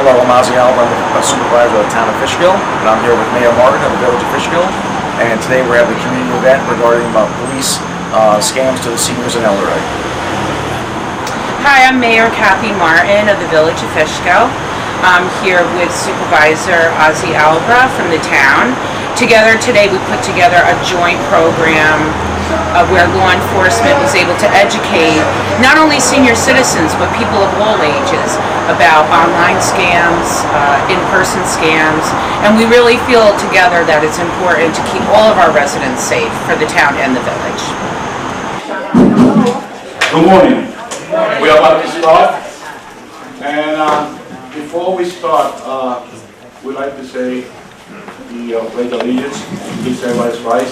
Hello, I'm Ozzy Alba, I'm the supervisor of the town of Fishkill, and I'm here with Mayor Martin of the village of Fishkill. And today we're having a community event regarding police scams to the seniors and elderly. Hi, I'm Mayor Kathy Martin of the village of Fishkill. I'm here with Supervisor Ozzy Alba from the town. Together today we put together a joint program where law enforcement was able to educate not only senior citizens but people of all ages about online scams, in-person scams, and we really feel together that it's important to keep all of our residents safe for the town and the village. Good morning. We are about to start, and before we start, we'd like to say the pledge of allegiance. Please everybody's rise.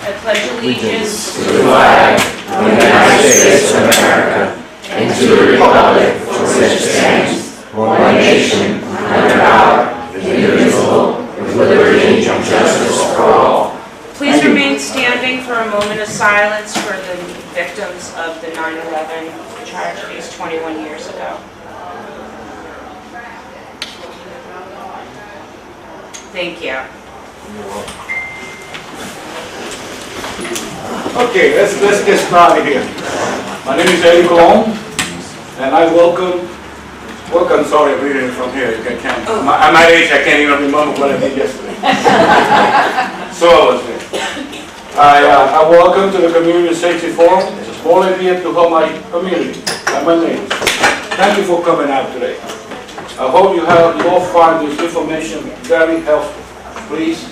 I pledge allegiance to the flag of the United States of America and to the republic for which it stands, one nation, under God, indivisible, with liberty and justice for all. Please remain standing for a moment of silence for the victims of the 9/11 tragedies 21 years ago. Thank you. Okay, let's get started here. My name is Eddie Colon, and I welcome, sorry, I'm reading it from here, you can count. At my age, I can't even remember what I did yesterday. So I was there. I welcome to the Community Safety Forum. It's a small event to help my community and my neighbors. Thank you for coming out today. I hope you all find this information very helpful. Please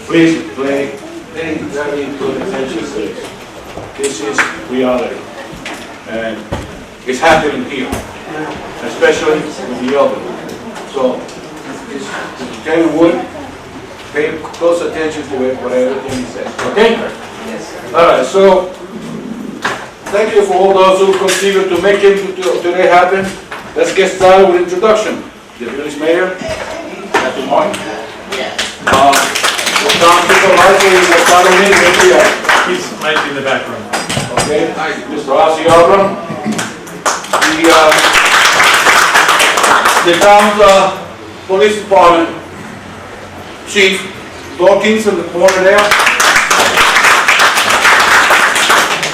pay very good attention to this. This is reality, and it's happening here, especially with the elderly. So, Lieutenant Wood, pay close attention to it, whatever he says. Okay? Yes, sir. All right. So, thank you for all those who contribute to making today happen. Let's get started with introduction. The village mayor, Kathy Martin. The town supervisor is the town administrator. He's might be in the back room. Okay. Mr. Ozzy Alba. The town's police department chief Dawkins in the corner there.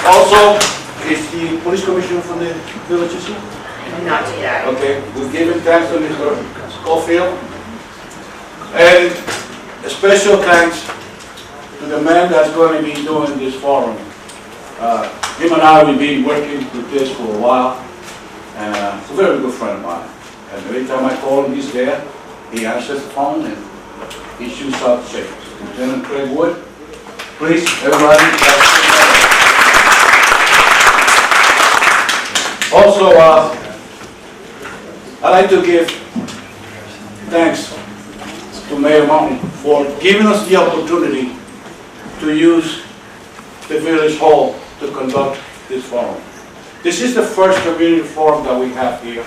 Also, is the police commissioner from the village here? Not yet. Okay, we're giving thanks to Mr. Schofield. And a special thanks to the man that's going to be doing this forum. Him and I have been working with this for a while, and it's a very good friend of mine. And every time I call him, he's there. He answers the phone and he shoots out the check. Lieutenant Craig Wood, please, everybody. Also, I'd like to give thanks to Mayor Martin for giving us the opportunity to use the village hall to conduct this forum. This is the first community forum that we have here,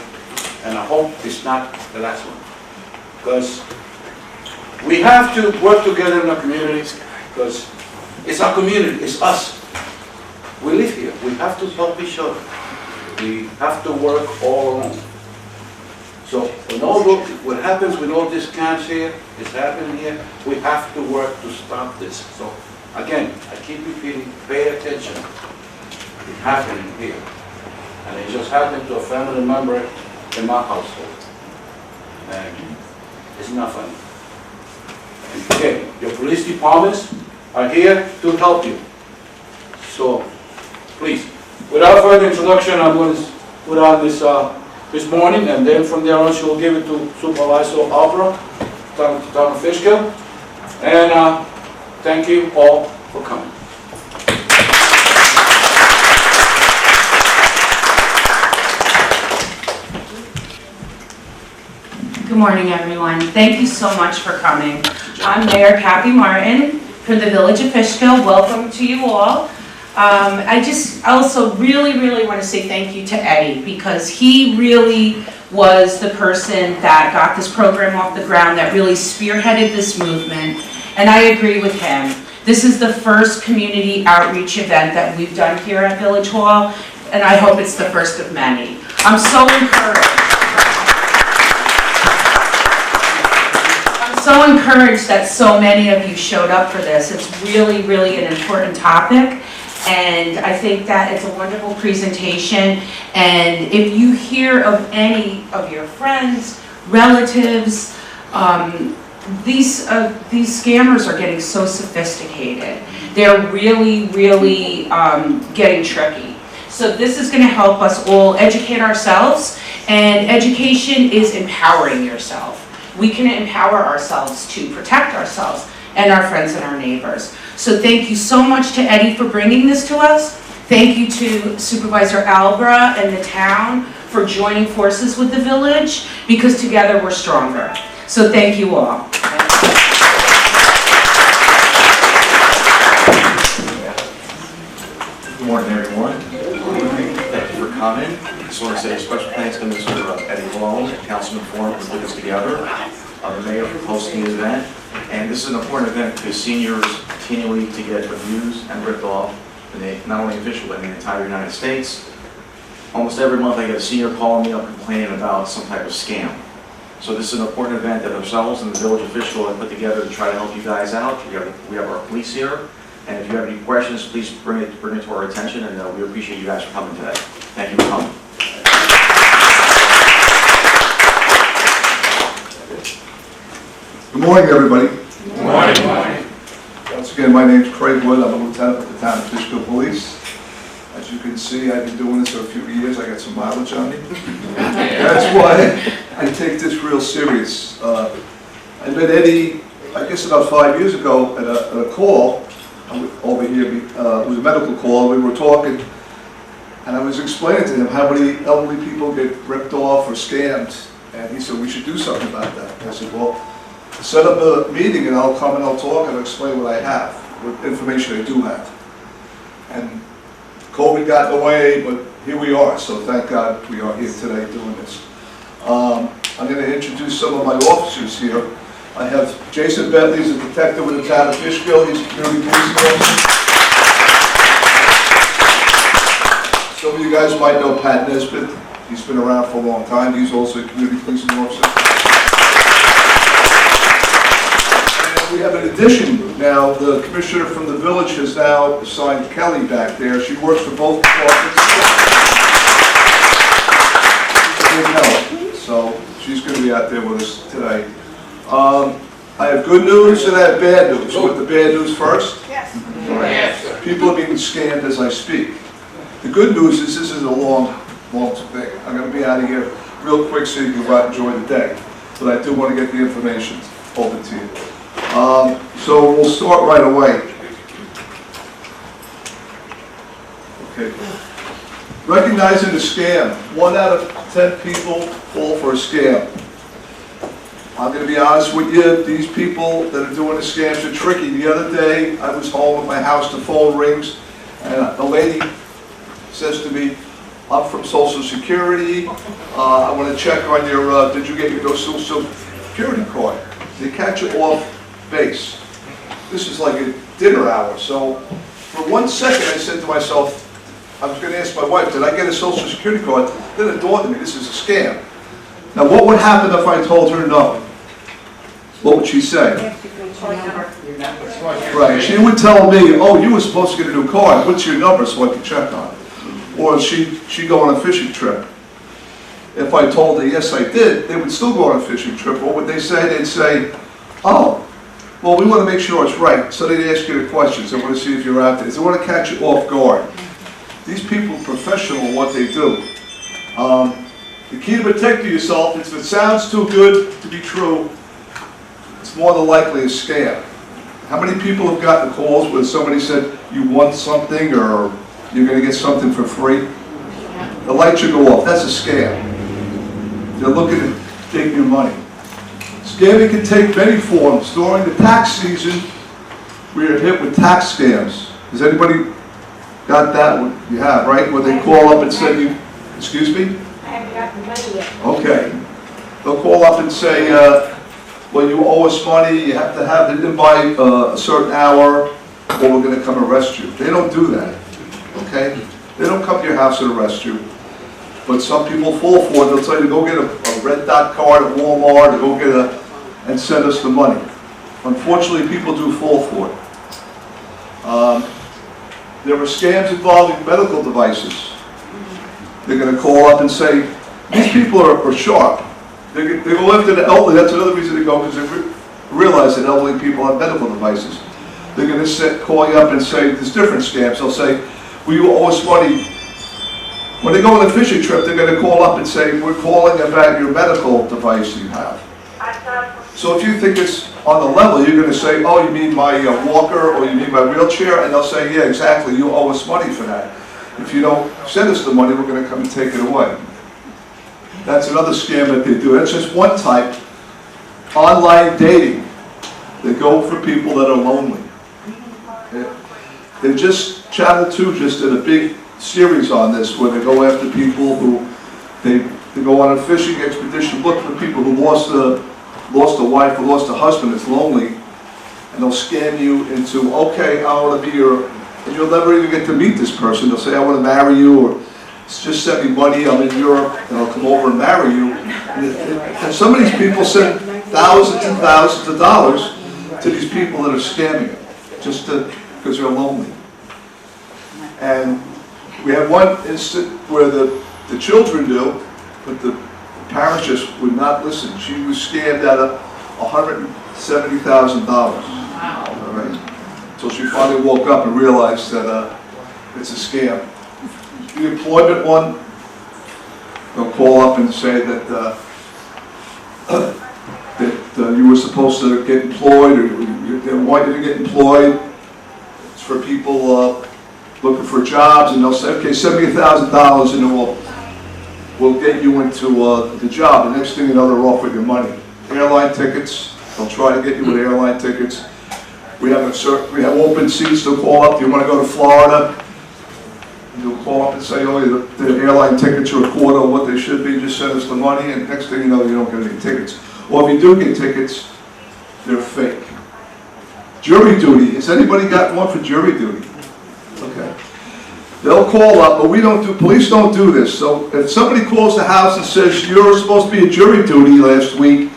and I hope it's not the last one. Because we have to work together in our communities, because it's our community, it's us. We live here, we have to help each other. We have to work all along. So what happens with all these camps here, is happening here, we have to work to stop this. So again, I keep repeating, pay attention. It's happening here. And it just happened to a family member in my household. And it's not funny. And again, your police departments are here to help you. So please, without further introduction, I'm going to put on this morning, and then from there on, she will give it to Supervisor Alba, town of Fishkill. And thank you all for coming. Good morning, everyone. Thank you so much for coming. I'm Mayor Kathy Martin from the village of Fishkill. Welcome to you all. I just also really want to say thank you to Eddie, because he really was the person that got this program off the ground, that really spearheaded this movement, and I agree with him. This is the first community outreach event that we've done here at Village Hall, and I hope it's the first of many. I'm so encouraged. I'm so encouraged that so many of you showed up for this. It's really, really an important topic, and I think that it's a wonderful presentation. And if you hear of any of your friends, relatives, these scammers are getting so sophisticated. They're really, really getting tricky. So this is going to help us all educate ourselves, and education is empowering yourself. We can empower ourselves to protect ourselves and our friends and our neighbors. So thank you so much to Eddie for bringing this to us. Thank you to Supervisor Albra and the town for joining forces with the village, because together we're stronger. So thank you all. Good morning, everyone. Thank you for coming. I just want to say a special thanks to Mr. Eddie Malone, Councilman Forum, for putting this together, the mayor for hosting the event. And this is an important event because seniors continually to get abused and ripped off, not only in Fishkill, but in the entire United States. Almost every month I get a senior calling me up complaining about some type of scam. So this is an important event that ourselves and the village of Fishkill have put together to try to help you guys out. We have our police here. And if you have any questions, please bring it to our attention, and we appreciate you guys for coming today. Thank you for coming. Good morning, everybody. Good morning. Once again, my name is Craig Wood. I'm a lieutenant with the town of Fishkill Police. As you can see, I've been doing this for a few years. I got some mileage on me. That's why I take this real serious. I met Eddie, I guess about 5 years ago at a call over here. It was a medical call. We were talking, and I was explaining to him how many elderly people get ripped off or scammed. And he said, we should do something about that. I said, well, set up a meeting and I'll come and I'll talk and I'll explain what I have, what information I do have. And COVID got in the way, but here we are. So thank God we are here today doing this. I'm going to introduce some of my officers here. I have Jason Bentley, he's a detective with the town of Fishkill. He's a community policing officer. Some of you guys might know Pat Nesbitt. He's been around for a long time. He's also a community policing officer. And we have an addition now. The commissioner from the village has now assigned Kelly back there. She works for both departments. She's a big help. So she's going to be out there with us today. I have good news and I have bad news. With the bad news first? Yes. Yes. People are being scammed as I speak. The good news is this is a long thing. I'm going to be out of here real quick so you can go out and enjoy the day. But I do want to get the information over to you. So we'll start right away. Okay. Recognizing the scam. 1 out of 10 people fall for a scam. I'm going to be honest with you, these people that are doing the scams are tricky. The other day, I was home at my house, the phone rings, and a lady says to me, I'm from Social Security, I want to check on your, did you get your Social Security card? They catch you off base. This is like a dinner hour, so for 1 second I said to myself, I was going to ask my wife, did I get a Social Security card? Then it dawned on me, this is a scam. Now what would happen if I told her no? What would she say? Right, she would tell me, oh, you were supposed to get a new card. What's your number so I can check on it? Or she'd go on a fishing trip. If I told her, yes, I did, they would still go on a fishing trip. What would they say? They'd say, oh, well, we want to make sure it's right. So they'd ask you the questions. They want to see if you're out there. They want to catch you off guard. These people are professional in what they do. The key to protecting yourself is if it sounds too good to be true, it's more than likely a scam. How many people have gotten calls where somebody said you want something or you're going to get something for free? The light should go off. That's a scam. They're looking to take your money. Scamming can take many forms. During the tax season, we are hit with tax scams. Has anybody got that one? You have, right? Where they call up and say you, excuse me? I haven't got the money yet. Okay. They'll call up and say, well, you owe us money, you have to have it in by a certain hour, or we're going to come arrest you. They don't do that, okay? They don't come to your house and arrest you. But some people fall for it. They'll tell you to go get a red dot card at Walmart, or go get and send us the money. Unfortunately, people do fall for it. There were scams involving medical devices. They're going to call up and say, these people are sharp. They go after the elderly. That's another reason to go, because they realize that elderly people have medical devices. They're going to call you up and say, there's different scams. They'll say, will you owe us money? When they go on a fishing trip, they're going to call up and say, we're calling about your medical device you have. So if you think it's on the level, you're going to say, oh, you mean my walker, or you mean my wheelchair? And they'll say, yeah, exactly, you owe us money for that. If you don't send us the money, we're going to come and take it away. That's another scam that they do. That's just one type. Online dating. They go for people that are lonely. They just, Channel 2 just did a big series on this, where they go after people who, they go on a fishing expedition, look for people who lost a wife or lost a husband that's lonely, and they'll scam you into, okay, I want to be your, and you'll never even get to meet this person. They'll say, I want to marry you, or just send me money, I'm in Europe, and I'll come over and marry you. And some of these people send thousands and thousands of dollars to these people that are scamming them, just because they're lonely. And we had one instance where the children knew, but the parents just would not listen. She was scammed out of $170,000. Wow. All right. So she finally woke up and realized that it's a scam. The employment one, they'll call up and say that you were supposed to get employed, or they want you to get employed. It's for people looking for jobs, and they'll say, okay, send me $1,000 and then we'll get you into the job. The next thing you know, they're offering you money. Airline tickets, they'll try to get you with airline tickets. We have open seats. They'll call up, do you want to go to Florida? And they'll call up and say, oh, the airline tickets are a quarter of what they should be, just send us the money, and next thing you know, you don't get any tickets. Or if you do get tickets, they're fake. Jury duty, has anybody gotten one for jury duty? Okay. They'll call up, but police don't do this. So if somebody calls the house and says, you're supposed to be at jury duty last week,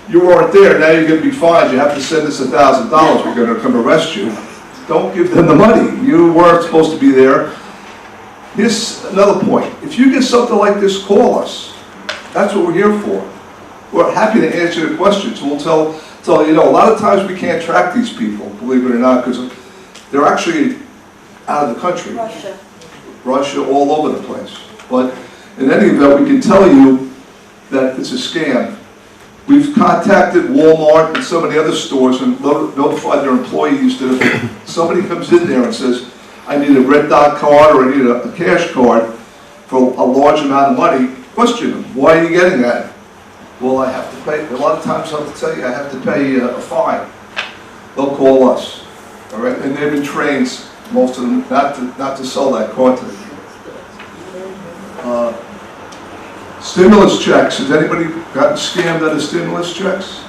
you weren't there, now you're going to be fined, you have to send us $1,000, we're going to come arrest you. Don't give them the money. You weren't supposed to be there. Here's another point. If you get something like this, call us. That's what we're here for. We're happy to answer your questions. We'll tell you, a lot of times we can't track these people, believe it or not, because they're actually out of the country. Russia, all over the place. But in any event, we can tell you that it's a scam. We've contacted Walmart and some of the other stores and notified their employees that if somebody comes in there and says, I need a red dot card or I need a cash card for a large amount of money, question them, why are you getting that? Well, I have to pay. A lot of times I'll tell you I have to pay a fine. They'll call us, all right? And they've been trained, most of them, not to sell that card to them. Stimulus checks. Has anybody gotten scammed out of stimulus checks?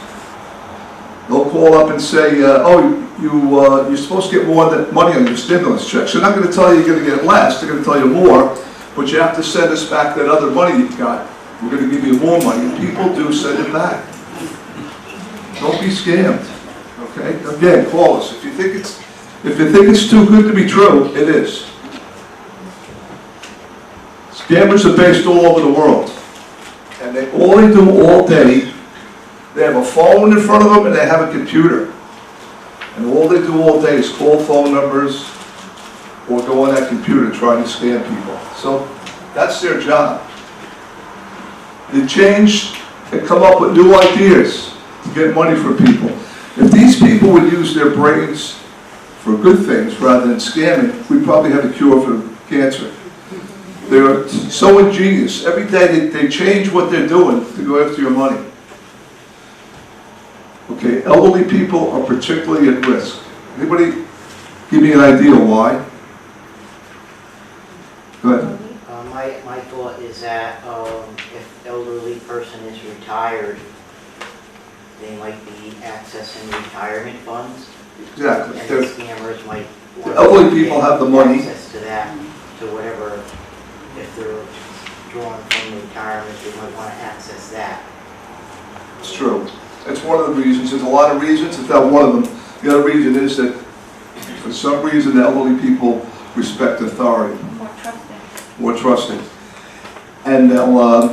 They'll call up and say, you're supposed to get more money on your stimulus checks. They're not going to tell you you're going to get less. They're going to tell you more, but you have to send us back that other money you got. We're going to give you more money. And people do send it back. Don't be scammed. Okay? Again, call us. If you think it's too good to be true, it is. Scammers are based all over the world. And all they do all day, they have a phone in front of them and they have a computer. And all they do all day is call phone numbers or go on that computer trying to scam people. So that's their job. They change and come up with new ideas to get money for people. If these people would use their brains for good things rather than scamming, we'd probably have a cure for cancer. They're so ingenious. Every day they change what they're doing to go after your money. Okay, elderly people are particularly at risk. Anybody give me an idea why? Go ahead. My thought is that if elderly person is retired, they might be accessing retirement funds. Exactly. And the scammers might The elderly people have the money. Access to that. to whatever, if they're drawn from retirement, they might want to access that. It's true. That's one of the reasons. There's a lot of reasons. It's not one of them. The other reason is that for some reason the elderly people respect authority. More trusting. And they'll,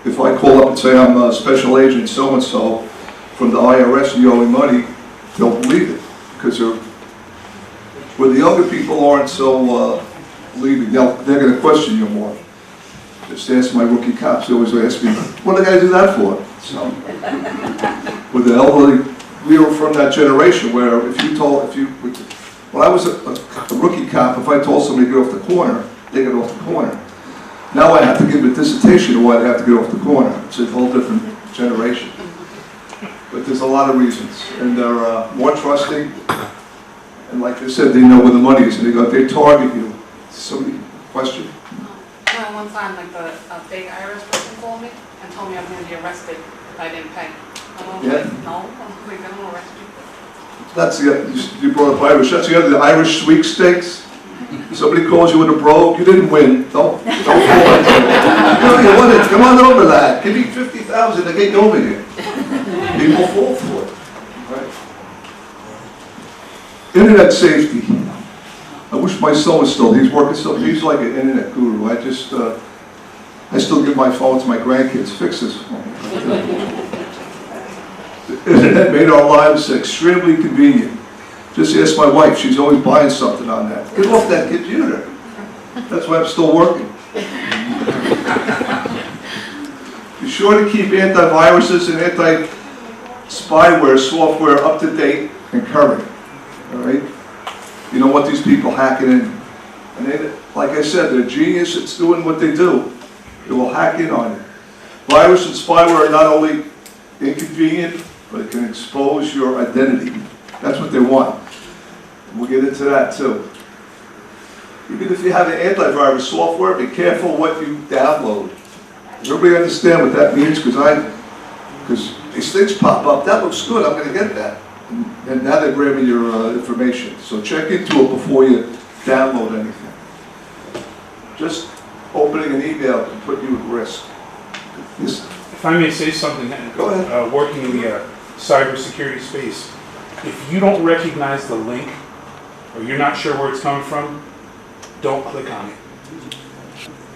if I call up and say I'm a special agent so-and-so from the IRS and you owe me money, they'll believe it. Because where the younger people aren't so believing, they're going to question you more. Just ask my rookie cops. They always ask me, what do I got to do that for? So, with the elderly, we were from that generation where when I was a rookie cop, if I told somebody to get off the corner, they get off the corner. Now I have to give a dissertation on why they have to get off the corner. It's a whole different generation. But there's a lot of reasons, and they're more trusting. And like I said, they know where the money is, and they target you. Somebody, question? One time, like a fake IRS person called me and told me I was going to be arrested if I didn't pay. I'm Yeah. like, no, I'm like, I don't arrest you. That's you brought up Irish. That's the other, the Irish sweepstakes. Somebody calls you with a brogue, you didn't win. Don't fall into it. You won it. Come on over that. Give me 50,000 to get you over here. People fall for it. Right? Internet safety. I wish my son was still. He's working still. He's like an internet guru. I still give my phone to my grandkids. Fix this phone. The internet made our lives extremely convenient. Just ask my wife, she's always buying something on that. Get off that computer. That's why I'm still working. Be sure to keep antiviruses and anti-spyware software up to date and current. All right? You don't want these people hacking in. And they, like I said, they're genius at doing what they do. They will hack in on you. Virus and spyware are not only inconvenient, but it can expose your identity. That's what they want. We'll get into that too. Even if you have an antivirus software, be careful what you download. Does everybody understand what that means? Because these things pop up. That looks good. I'm going to get that. And now they're grabbing your information. So check into it before you download anything. Just opening an email can put you at risk. If I may say something, Go ahead. Working in the cybersecurity space, if you don't recognize the link or you're not sure where it's coming from, don't click on it.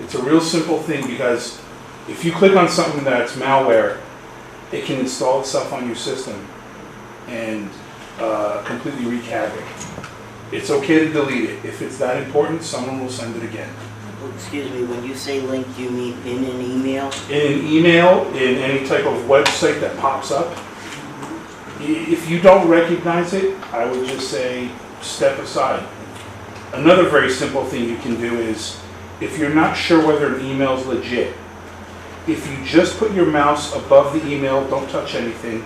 It's a real simple thing because if you click on something that's malware, it can install itself on your system and completely wreak havoc. It's okay to delete it. If it's that important, someone will send it again. Excuse me, when you say link, you mean in an email? In an email, in any type of website that pops up, if you don't recognize it, I would just say step aside. Another very simple thing you can do is, if you're not sure whether an email is legit, if you just put your mouse above the email, don't touch anything,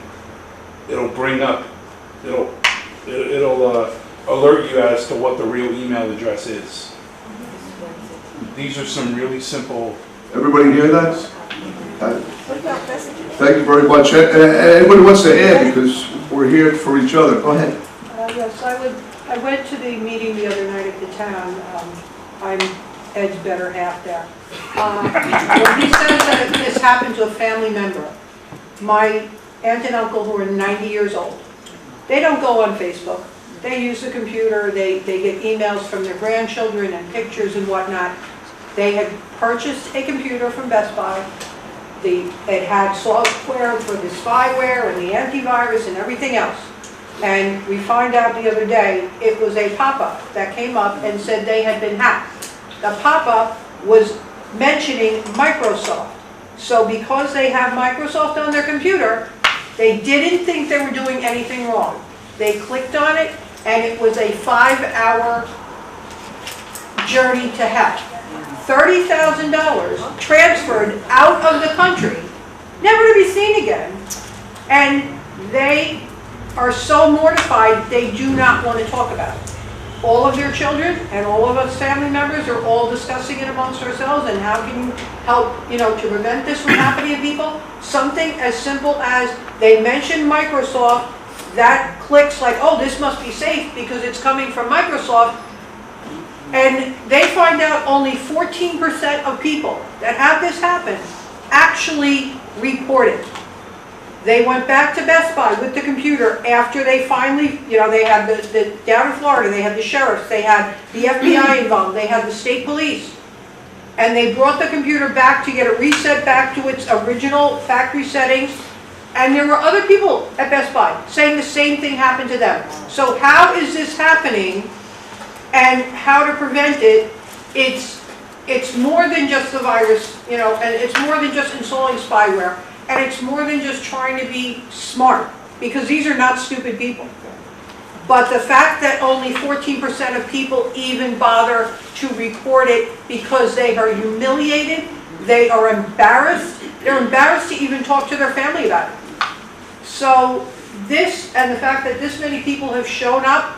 it'll bring up, it'll alert you as to what the real email address is. These are some really simple. Everybody hear that? Thank you very much. And anybody wants to add, because we're here for each other. Go ahead. Yes, I went to the meeting the other night at the town. I'm Ed's better half there. When he says that this happened to a family member, my aunt and uncle who are 90 years old, they don't go on Facebook. They use the computer, they get emails from their grandchildren and pictures and whatnot. They had purchased a computer from Best Buy. It had software for the spyware and the antivirus and everything else. And we find out the other day, it was a pop-up that came up and said they had been hacked. The pop-up was mentioning Microsoft. So because they have Microsoft on their computer, they didn't think they were doing anything wrong. They clicked on it, and it was a 5-hour journey to hell. $30,000 transferred out of the country, never to be seen again. And they are so mortified, they do not want to talk about it. All of their children and all of us family members are all discussing it amongst ourselves and how can you help, to prevent this from happening to people. Something as simple as they mention Microsoft, that clicks like, oh, this must be safe because it's coming from Microsoft. And they find out only 14% of people that have this happen actually report it. They went back to Best Buy with the computer after they finally, they had the down in Florida, they had the sheriffs, they had the FBI involved, they had the state police. And they brought the computer back to get it reset back to its original factory settings. And there were other people at Best Buy saying the same thing happened to them. So how is this happening and how to prevent it? It's more than just the virus, and it's more than just installing spyware. And it's more than just trying to be smart, because these are not stupid people. But the fact that only 14% of people even bother to report it because they are humiliated, they are embarrassed, they're embarrassed to even talk to their family about it. So this, and the fact that this many people have shown up,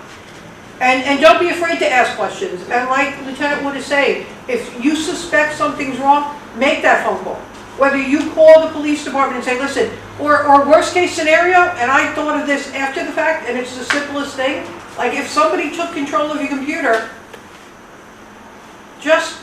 and don't be afraid to ask questions. And like Lieutenant Wood is saying, if you suspect something's wrong, make that phone call. Whether you call the police department and say, listen, or worst case scenario, and I thought of this after the fact, and it's the simplest thing, like if somebody took control of your computer, just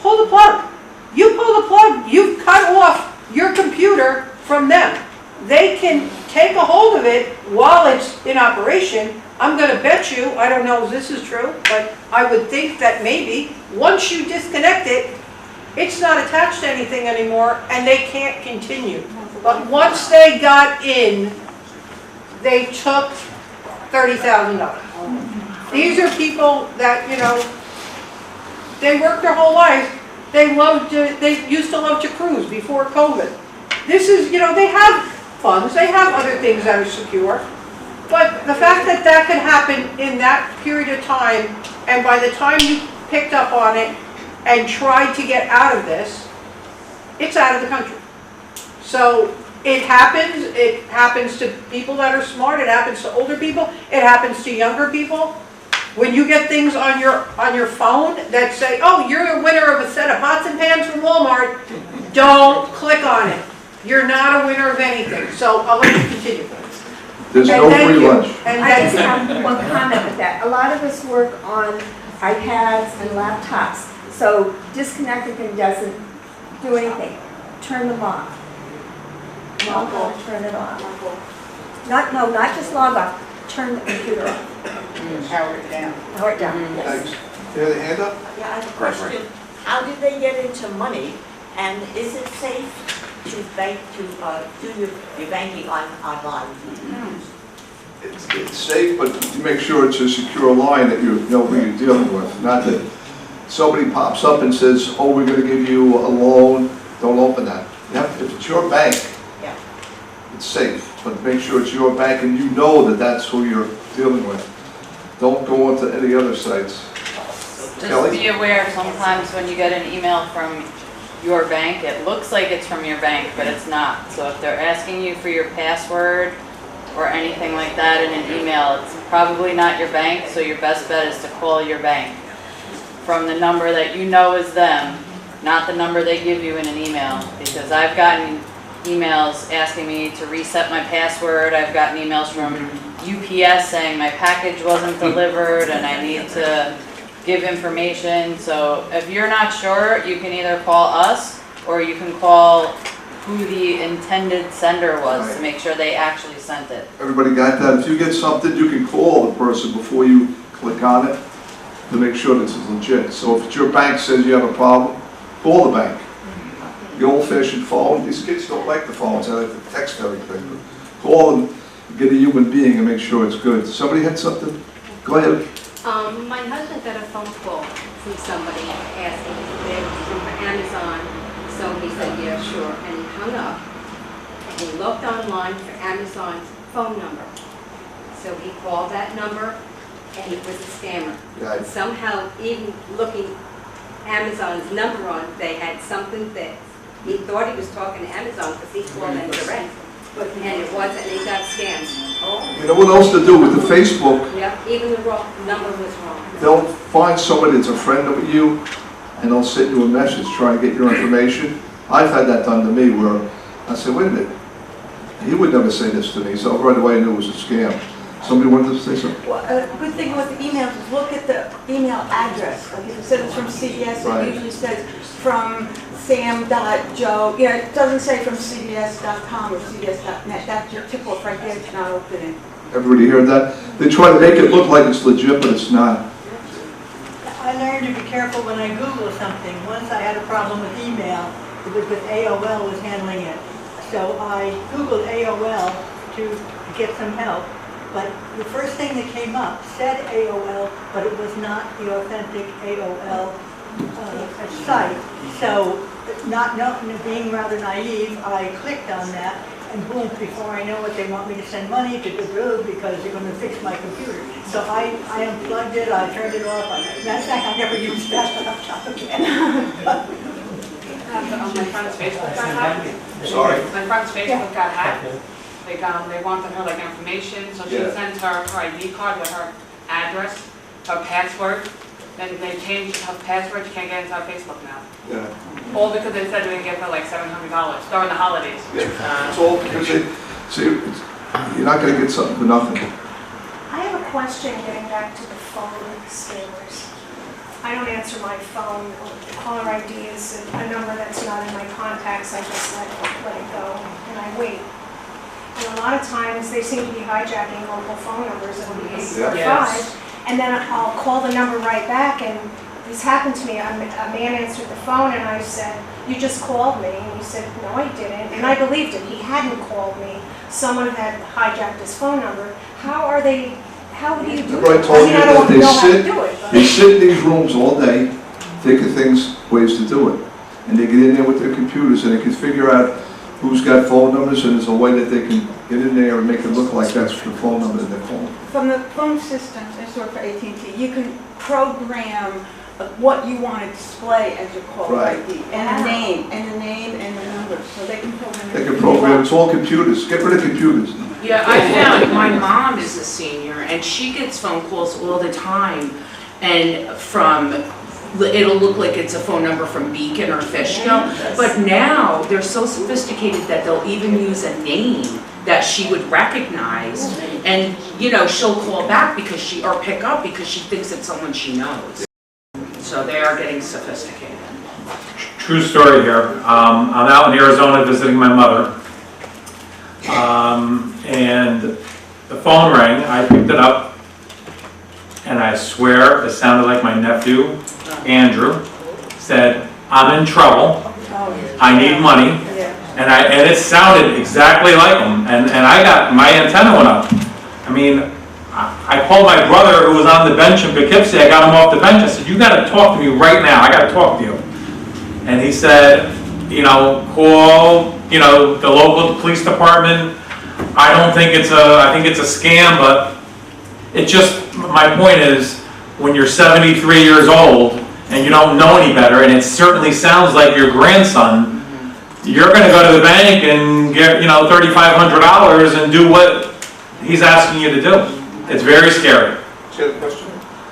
pull the plug. You pull the plug, you've cut off your computer from them. They can take a hold of it while it's in operation. I'm going to bet you, I don't know if this is true, but I would think that maybe once you disconnect it, it's not attached to anything anymore, and they can't continue. But once they got in, they took $30,000. These are people that, they worked their whole life. They used to love to cruise before COVID. This is, they have funds, they have other things that are secure. But the fact that that could happen in that period of time, and by the time you picked up on it, and tried to get out of this, it's out of the country. So it happens to people that are smart, it happens to older people, it happens to younger people. When you get things on your phone that say, oh, you're a winner of a set of pots and pans from Walmart, don't click on it. You're not a winner of anything. So I'll let you continue. There's no free lunch. I just have one comment with that. A lot of us work on iPads and laptops. So disconnecting them doesn't do anything. Turn them off. Log off, turn it off. Not just log off. Turn the computer off. Power it down. Power it down, yes. Thanks. You had a hand up? Yeah, I have a question. How did they get into money, and is it safe to do your banking online? It's safe, but you make sure it's a secure line that you know who you're dealing with. Not that somebody pops up and says, oh, we're going to give you a loan. Don't open that. If it's your bank, Yeah. it's safe. But make sure it's your bank and you know that that's who you're dealing with. Don't go onto any other sites. Just be aware, sometimes when you get an email from your bank, it looks like it's from your bank, but it's not. So if they're asking you for your password or anything like that in an email, it's probably not your bank, so your best bet is to call your bank from the number that you know is them, not the number they give you in an email. Because I've gotten emails asking me to reset my password. I've gotten emails from UPS saying my package wasn't delivered and I need to give information. So if you're not sure, you can either call us or you can call who the intended sender was to make sure they actually sent it. Everybody got that? If you get something, you can call the person before you click on it to make sure this is legit. So if it's your bank says you have a problem, call the bank. The old-fashioned phone, these kids don't like the phones, they like to text everything. But call them, get a human being and make sure it's good. Somebody had something? Go ahead. My husband got a phone call from somebody asking if they were from Amazon, so he said, yeah, sure, and he hung up, and he looked online for Amazon's phone number. So he called that number, and it was a scammer. Yeah. And somehow, even looking Amazon's number on, they had something that he thought he was talking to Amazon because he called them direct, and it wasn't, and he got scammed. You know what else to do with the Facebook? Yeah, even the wrong number was wrong. They'll find somebody that's a friend of you and they'll send you a message trying to get your information. I've had that done to me where I said, wait a minute, he would never say this to me, so right away I knew it was a scam. Somebody wanted to say something? Well, a good thing with the emails is look at the email address. Like if it says it's from CBS, Right. it usually says from sam.joe. You know, it doesn't say from cbs.com or cbs.net. That's your tip off right there. It's not opening. Everybody heard that? They try to make it look like it's legit, but it's not. I learned to be careful when I Google something. Once I had a problem with email, it was with AOL was handling it. So I Googled AOL to get some help. But the first thing that came up said AOL, but it was not the authentic AOL site. So, being rather naive, I clicked on that, and boom, before I know it, they want me to send money to the group because they're going to fix my computer. So I unplugged it, I turned it off. Matter of fact, I never used that laptop again. My friend's Facebook got hacked. Sorry? My friend's Facebook got hacked. They wanted her like information, so she Yeah. sent her ID card with her address, her password. Then they changed her password, she can't get into her Facebook now. Yeah. All because they said they would give her like $700 during the holidays. It's all because see, you're not gonna get something for nothing. I have a question getting back to the phone scammers. I don't answer my phone. Caller ID is a number that's not in my contacts. I just let it go and I wait. And a lot of times they seem to be hijacking local phone numbers. It'll be 845. And then I'll call the number right back, and this happened to me. A man answered the phone, and I said, "You just called me." And he said, "No, I didn't." And I believed him. He hadn't called me. Someone had hijacked his phone number. How do you do Remember I it? told I mean, you I that don't they know how to sit, do it. but- they sit in these rooms all day, thinking things, ways to do it. And they get in there with their computers and they can figure out who's got phone numbers, and there's a way that they can get in there and make it look like that's the phone number that they're calling. From the phone systems, I work for AT&T, you can program what you want to display as your call Right. ID, and the name, and the number, so they can program it. They can program, it's all computers. Get rid of computers. Yeah, I found my mom is a senior and she gets phone calls all the time, and it'll look like it's a phone number from Beacon or Fishkill, but now they're so sophisticated that they'll even use a name that she would recognize, and she'll call back or pick up because she thinks it's someone she knows. So they are getting sophisticated. True story here. I'm out in Arizona visiting my mother. And the phone rang, I picked it up, and I swear it sounded like my nephew, Andrew, said, "I'm in trouble, I need money," and it sounded exactly like him, and I got, my antenna went up. I mean, I called my brother who was on the bench in Poughkeepsie, I got him off the bench, I said, "You gotta talk to me right now, I gotta talk to you." And he said, call, the local police department. I think it's a scam, but it just, my point is, when you're 73 years old and you don't know any better, and it certainly sounds like your grandson, you're gonna go to the bank and get, $3,500 and do what he's asking you to do. It's very scary. Do you have a question?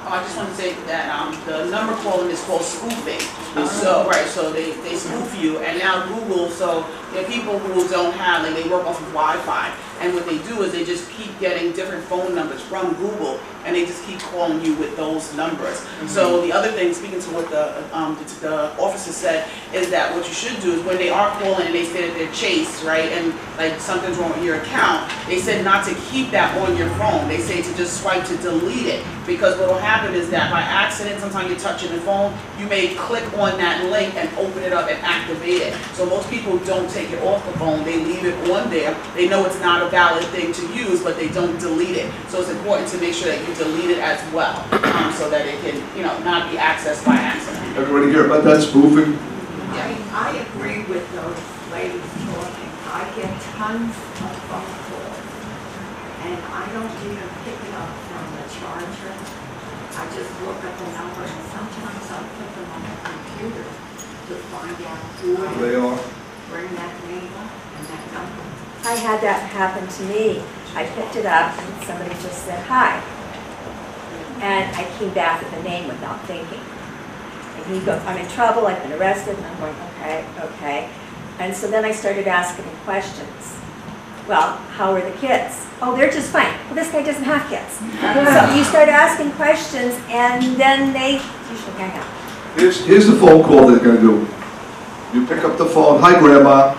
I just want to say that the number calling is called spoofing. So, right, so they spoof you, and now Google, so there are people who don't have, like they work off of Wi-Fi, and what they do is they just keep getting different phone numbers from Google, and they just keep calling you with those numbers. So the other thing, speaking to what the officer said, is that what you should do is when they are calling and they say that they're chased, right, and like something's wrong with your account, they said not to keep that on your phone. They say to just swipe to delete it, because what will happen is that by accident, sometimes you're touching the phone, you may click on that link and open it up and activate it. So most people don't take it off the phone, they leave it on there. They know it's not a valid thing to use, but they don't delete it. So it's important to make sure that you delete it as well, so that it can, not be accessed by accident. Everybody hear about that spoofing? I agree with those ladies talking. I get tons of phone calls, and I don't even pick it up from the charger. I just look at the number, and sometimes I put them on the computer to find out who They are. bring that name up and that number. I had that happen to me. I picked it up and somebody just said, "Hi." And I came back with the name without thinking. And he goes, "I'm in trouble, I've been arrested." And I'm going, okay. And so then I started asking him questions. Well, how are the kids? Oh, they're just fine. Well, this guy doesn't have kids. So you start asking questions, and then they usually hang up. Here's the phone call they're gonna do. You pick up the phone, hi grandma.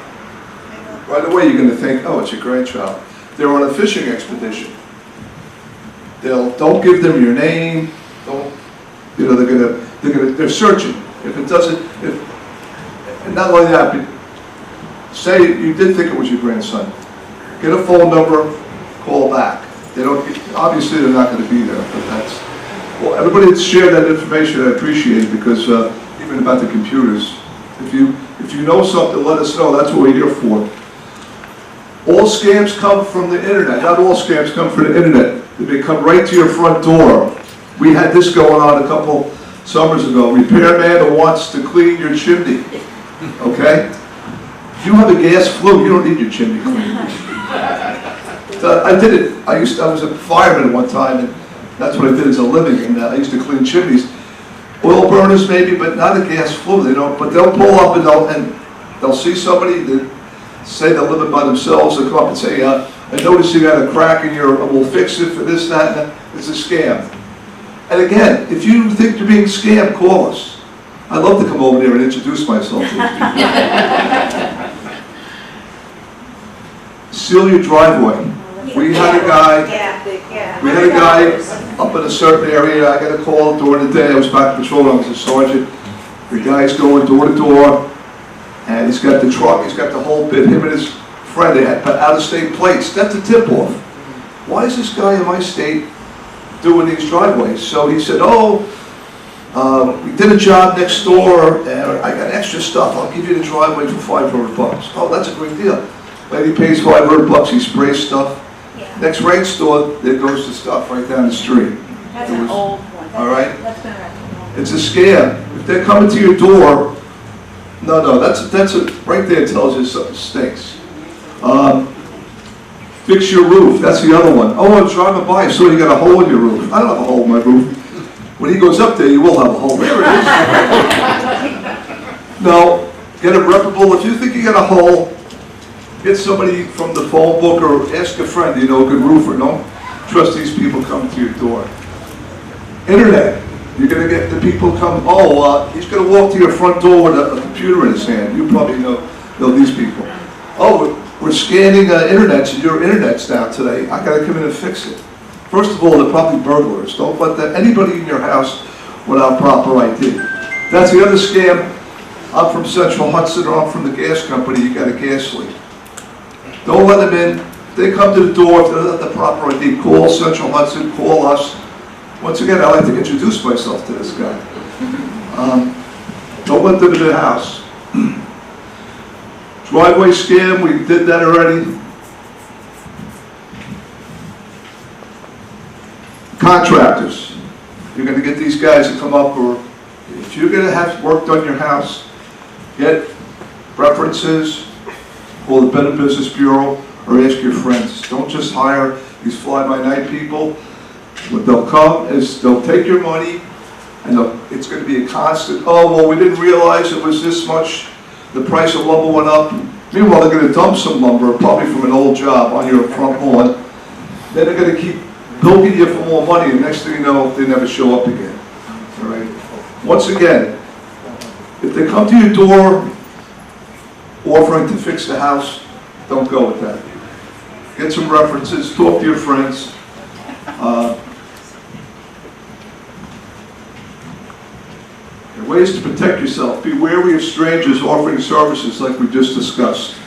Right away, you're gonna think, oh, it's your grandchild. They're on a fishing expedition. Don't give them your name, don't, you know, they're searching. If it doesn't, and not only that, but say you did think it was your grandson. Get a phone number, call back. They don't, obviously they're not gonna be there, but that's, well, everybody that's shared that information, I appreciate it, because even about the computers, if you know something, let us know, that's what we're here for. All scams come from the internet, not all scams come from the internet. They come right to your front door. We had this going on a couple summers ago. Repairman who wants to clean your chimney, okay? If you have a gas flue, you don't need your chimney cleaned. I did it, I was a fireman at one time, and that's what I did as a living, and I used to clean chimneys. Oil burners maybe, but not a gas flue, they don't, but they'll pull up and they'll see somebody that say they're living by themselves, they'll come up and say, I noticed you got a crack in your, we'll fix it for this, that, and that. It's a scam. And again, if you think you're being scammed, call us. I'd love to come over there and introduce myself to you. Seal your driveway. We had a guy up in a certain area. I got a call during the day. I was back patrolling. I was a sergeant. The guy's going door to door, and he's got the truck. He's got the whole bit. Him and his friend, they had out-of-state plates. That's a tip-off. Why is this guy in my state doing these driveways? So he said, we did a job next door, and I got extra stuff. I'll give you the driveway for $500. Oh, that's a great deal. Lady pays $500. He sprays stuff. Next rainstorm, there goes the stuff right down the street. That's an old one. All right? That's been around. It's a scam. If they're coming to your door, no, that's right there tells you something stinks. Fix your roof, that's the other one. Oh, I'm driving by, I saw you got a hole in your roof. I don't have a hole in my roof. When he goes up there, you will have a hole. There it is. No, get it reputable. If you think you got a hole, get somebody from the phone book or ask a friend, you know, a good roofer. Don't trust these people coming to your door. Internet. You're going to get the people come, he's going to walk to your front door with a computer in his hand. You probably know these people. Oh, we're scanning internets and your internet's down today. I got to come in and fix it. First of all, they're probably burglars. Don't let anybody in your house without proper ID. That's the other scam. I'm from Central Hudson, or I'm from the gas company. You got a gas leak. Don't let them in. If they come to the door, if they don't have the proper ID, call Central Hudson, call us. Once again, I like to introduce myself to this guy. Don't let them in the house. Driveway scam, we did that already. Contractors. You're going to get these guys to come up, or if you're going to have work done in your house, get references, call the Better Business Bureau, or ask your friends. Don't just hire these fly-by-night people. What they'll come is they'll take your money, and it's going to be a constant, oh, well, we didn't realize it was this much, the price of lumber went up. Meanwhile, they're going to dump some lumber, probably from an old job, on your front lawn. Then they're going to keep bilking you for more money, and next thing you know, they never show up again. All right? Once again, if they come to your door offering to fix the house, don't go with that. Get some references, talk to your friends. Ways to protect yourself. Be wary of strangers offering services like we just discussed.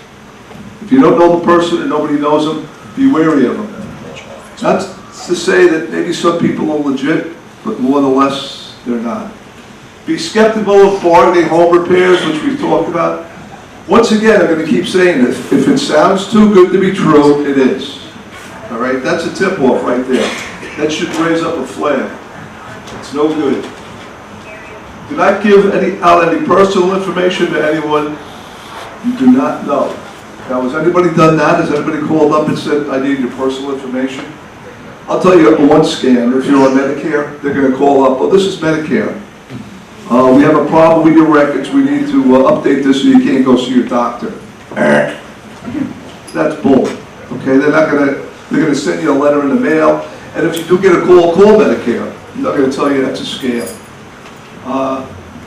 If you don't know the person and nobody knows them, be wary of them. Not to say that maybe some people are legit, but more or less they're not. Be skeptical of bargaining home repairs, which we've talked about. Once again, I'm going to keep saying this. If it sounds too good to be true, it is. All right, that's a tip-off right there. That should raise up a flag. It's no good. Do not give out any personal information to anyone you do not know. Now, has anybody done that? Has anybody called up and said, I need your personal information? I'll tell you one scam. If you're on Medicare, they're going to call up, oh, this is Medicare. We have a problem with your records. We need to update this so you can't go see your doctor. That's bull. Okay, they're gonna send you a letter in the mail, and if you do get a call Medicare. They're not gonna tell you that's a scam.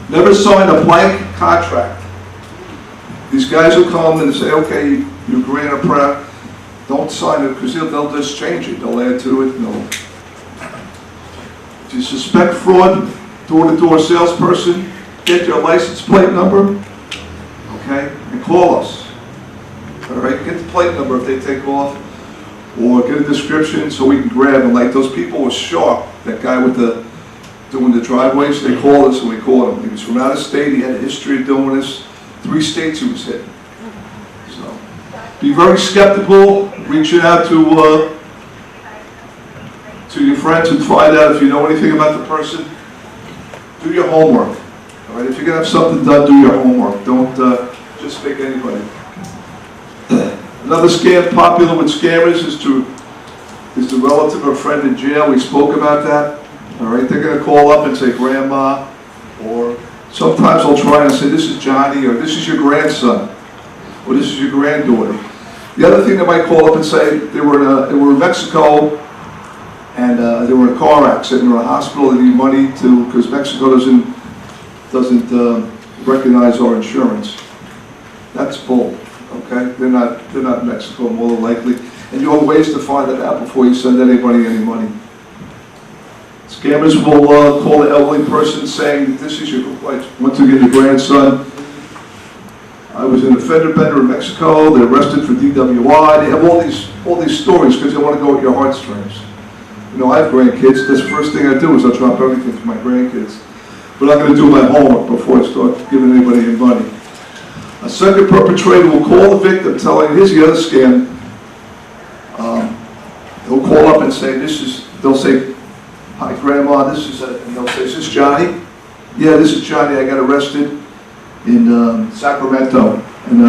Never sign a blank contract. These guys will come and say, okay, you grant a prayer, don't sign it, because they'll just change it, they'll add to it, no. If you suspect fraud, door-to-door salesperson, get your license plate number, okay, and call us. All right, get the plate number if they take off, or get a description so we can grab them. Like those people were sharp, that guy with doing the driveways, they called us and we caught him. He was from out of state, he had a history of doing this. 3 states he was hitting. So, be very skeptical, reaching out to your friends and find out if you know anything about the person. Do your homework. All right, if you're gonna have something done, do your homework. Don't just pick anybody. Another scam popular with scammers is the relative or friend in jail. We spoke about that. All right, they're gonna call up and say grandma, or sometimes they'll try and say this is Johnny, or this is your grandson, or this is your granddaughter. The other thing they might call up and say they were in Mexico, and they were in a car accident or a hospital. They need money because Mexico doesn't recognize our insurance. That's bull. Okay, they're not in Mexico more than likely, and you have ways to find that out before you send anybody any money. Scammers will call the elderly person saying, "This is your once again your grandson. I was in a fender bender in Mexico. They're arrested for DWI." They have all these stories because they want to go with your heartstrings. You know, I have grandkids. That's the first thing I do is I drop everything for my grandkids. But I'm going to do my homework before I start giving anybody any money. A second perpetrator will call the victim telling, here's the other scam. He'll call up and say, they'll say, "Hi grandma, and they'll say, is this Johnny?" "Yeah, this is Johnny. I got arrested in Sacramento." And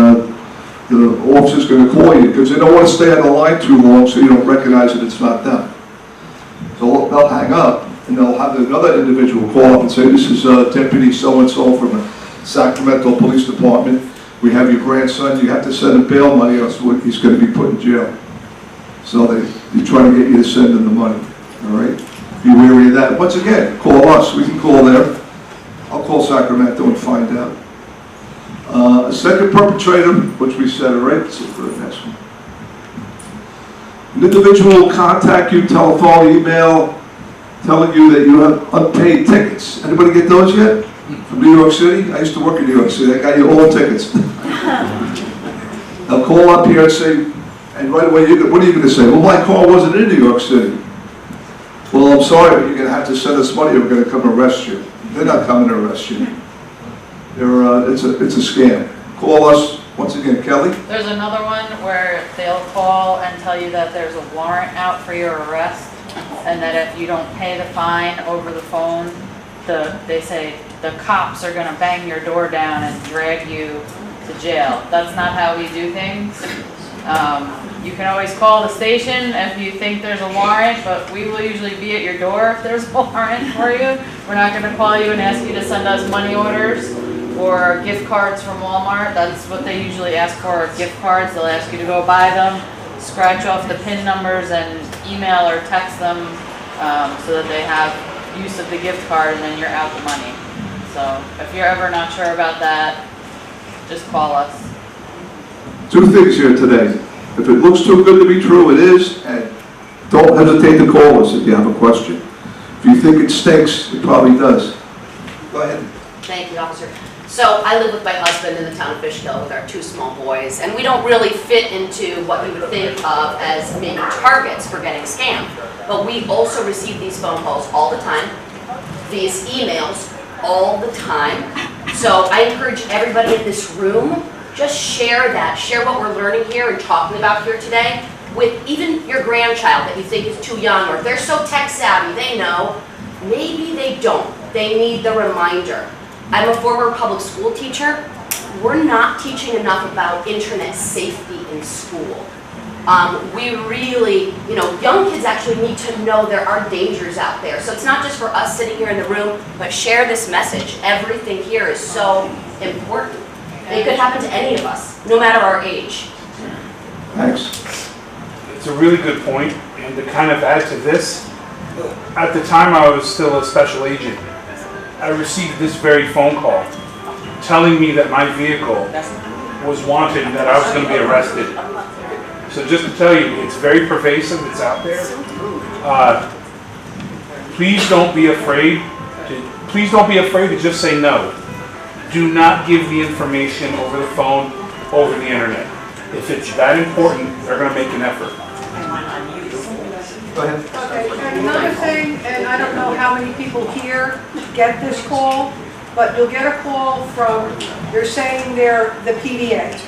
the officer's going to call you because they don't want to stay on the line too long so you don't recognize that it's not them. So they'll hang up and they'll have another individual call up and say, "This is Deputy so-and-so from the Sacramento Police Department. We have your grandson. You have to send him bail money or else he's going to be put in jail." So they try to get you to send them the money. All right? Be wary of that. Once again, call us. We can call there. I'll call Sacramento and find out. A second perpetrator, which we said, all right? Let's look for the next one. An individual will contact you, telephone, email, telling you that you have unpaid tickets. Anybody get those yet? From New York City? I used to work in New York City. I got you all tickets. They'll call up here and say, and right away, what are you going to say? "Well, my car wasn't in New York City." "Well, I'm sorry, but you're going to have to send us money or we're going to come arrest you." They're not coming to arrest you. It's a scam. Call us, once again, Kelly. There's another one where they'll call and tell you that there's a warrant out for your arrest, and that if you don't pay the fine over the phone, they say the cops are gonna bang your door down and drag you to jail. That's not how we do things. You can always call the station if you think there's a warrant, but we will usually be at your door if there's a warrant for you. We're not gonna call you and ask you to send us money orders or gift cards from Walmart. That's what they usually ask for, gift cards. They'll ask you to go buy them, scratch off the PIN numbers and email or text them so that they have use of the gift card, and then you're out the money. So if you're ever not sure about that, just call us. 2 things here today. If it looks too good to be true, it is, and don't hesitate to call us if you have a question. If you think it stinks, it probably does. Go ahead. Thank you, officer. So I live with my husband in the town of Fishkill with our 2 small boys, and we don't really fit into what you would think of as maybe targets for getting scammed. But we also receive these phone calls all the time, these emails all the time. So I encourage everybody in this room, just share that. Share what we're learning here and talking about here today with even your grandchild that you think is too young, or if they're so tech savvy, they know. Maybe they don't. They need the reminder. I'm a former public school teacher. We're not teaching enough about internet safety in school. We really, young kids actually need to know there are dangers out there. So it's not just for us sitting here in the room, but share this message. Everything here is so important. And it could happen to any of us, no matter our age. Thanks. a really good point, and to kind of add to this, at the time I was still a special agent, I received this very phone call telling me that my vehicle was wanted and that I was going to be arrested. So just to tell you, it's very pervasive, it's out there. Please don't be afraid to just say no. Do not give the information over the phone, over the internet. If it's that important, they're going to make an effort. Go ahead. Okay, and another thing, and I don't know how many people here get this call, but you'll get a call from, they're saying they're the PDA,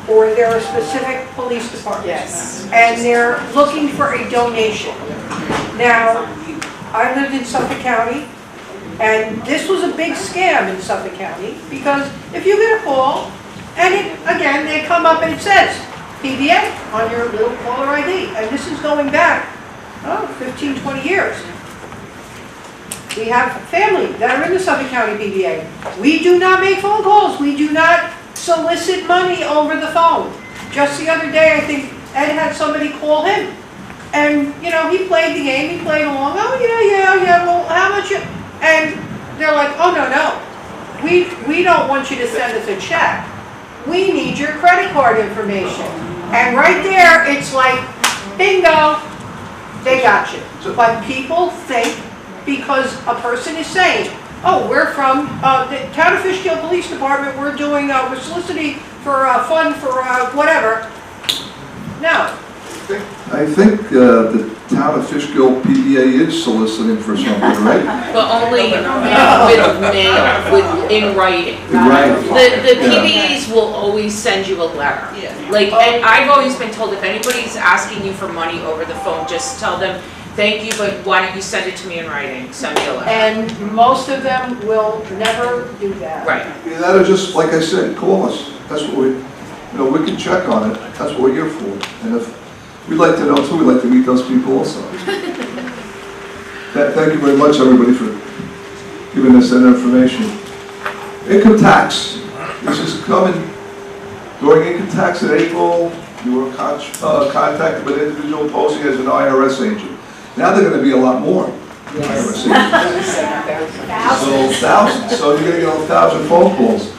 or they're a specific police department. Yes. And they're looking for a donation. Now, I lived in Suffolk County, and this was a big scam in Suffolk County, because if you get a call, and again, they come up and it says PDA on your little caller ID, and this is going back 15, 20 years. We have family that are in the Suffolk County PDA. We do not make phone calls. We do not solicit money over the phone. Just the other day, I think Ed had somebody call him. And, you know, he played the game. He played along. Oh, yeah, well, how much you... And they're like, oh, no. We don't want you to send us a check. We need your credit card information. And right there, it's like, bingo. They got you. But people think because a person is saying, oh, we're from the Town of Fishkill Police Department, we're soliciting for a fund for whatever. No. I think the Town of Fishkill PDA is soliciting for something, right? But only with mail, in writing. Right. The PBAs will always send you a letter. Like, and I've always been told if anybody's asking you for money over the phone, just tell them, thank you, but why don't you send it to me in writing? Send me a letter. And most of them will never do that. Right. Either that or just, like I said, call us. That's what we can check on it. That's what we're here for. And if we'd like to know too, we'd like to meet those people also. Thank you very much, everybody, for giving us that information. Income tax. This is coming during income tax in April. You were contacted with an individual posing as an IRS agent. Now they're going to be a lot more. IRS agents. So thousands. So you're going to get 1,000 phone calls.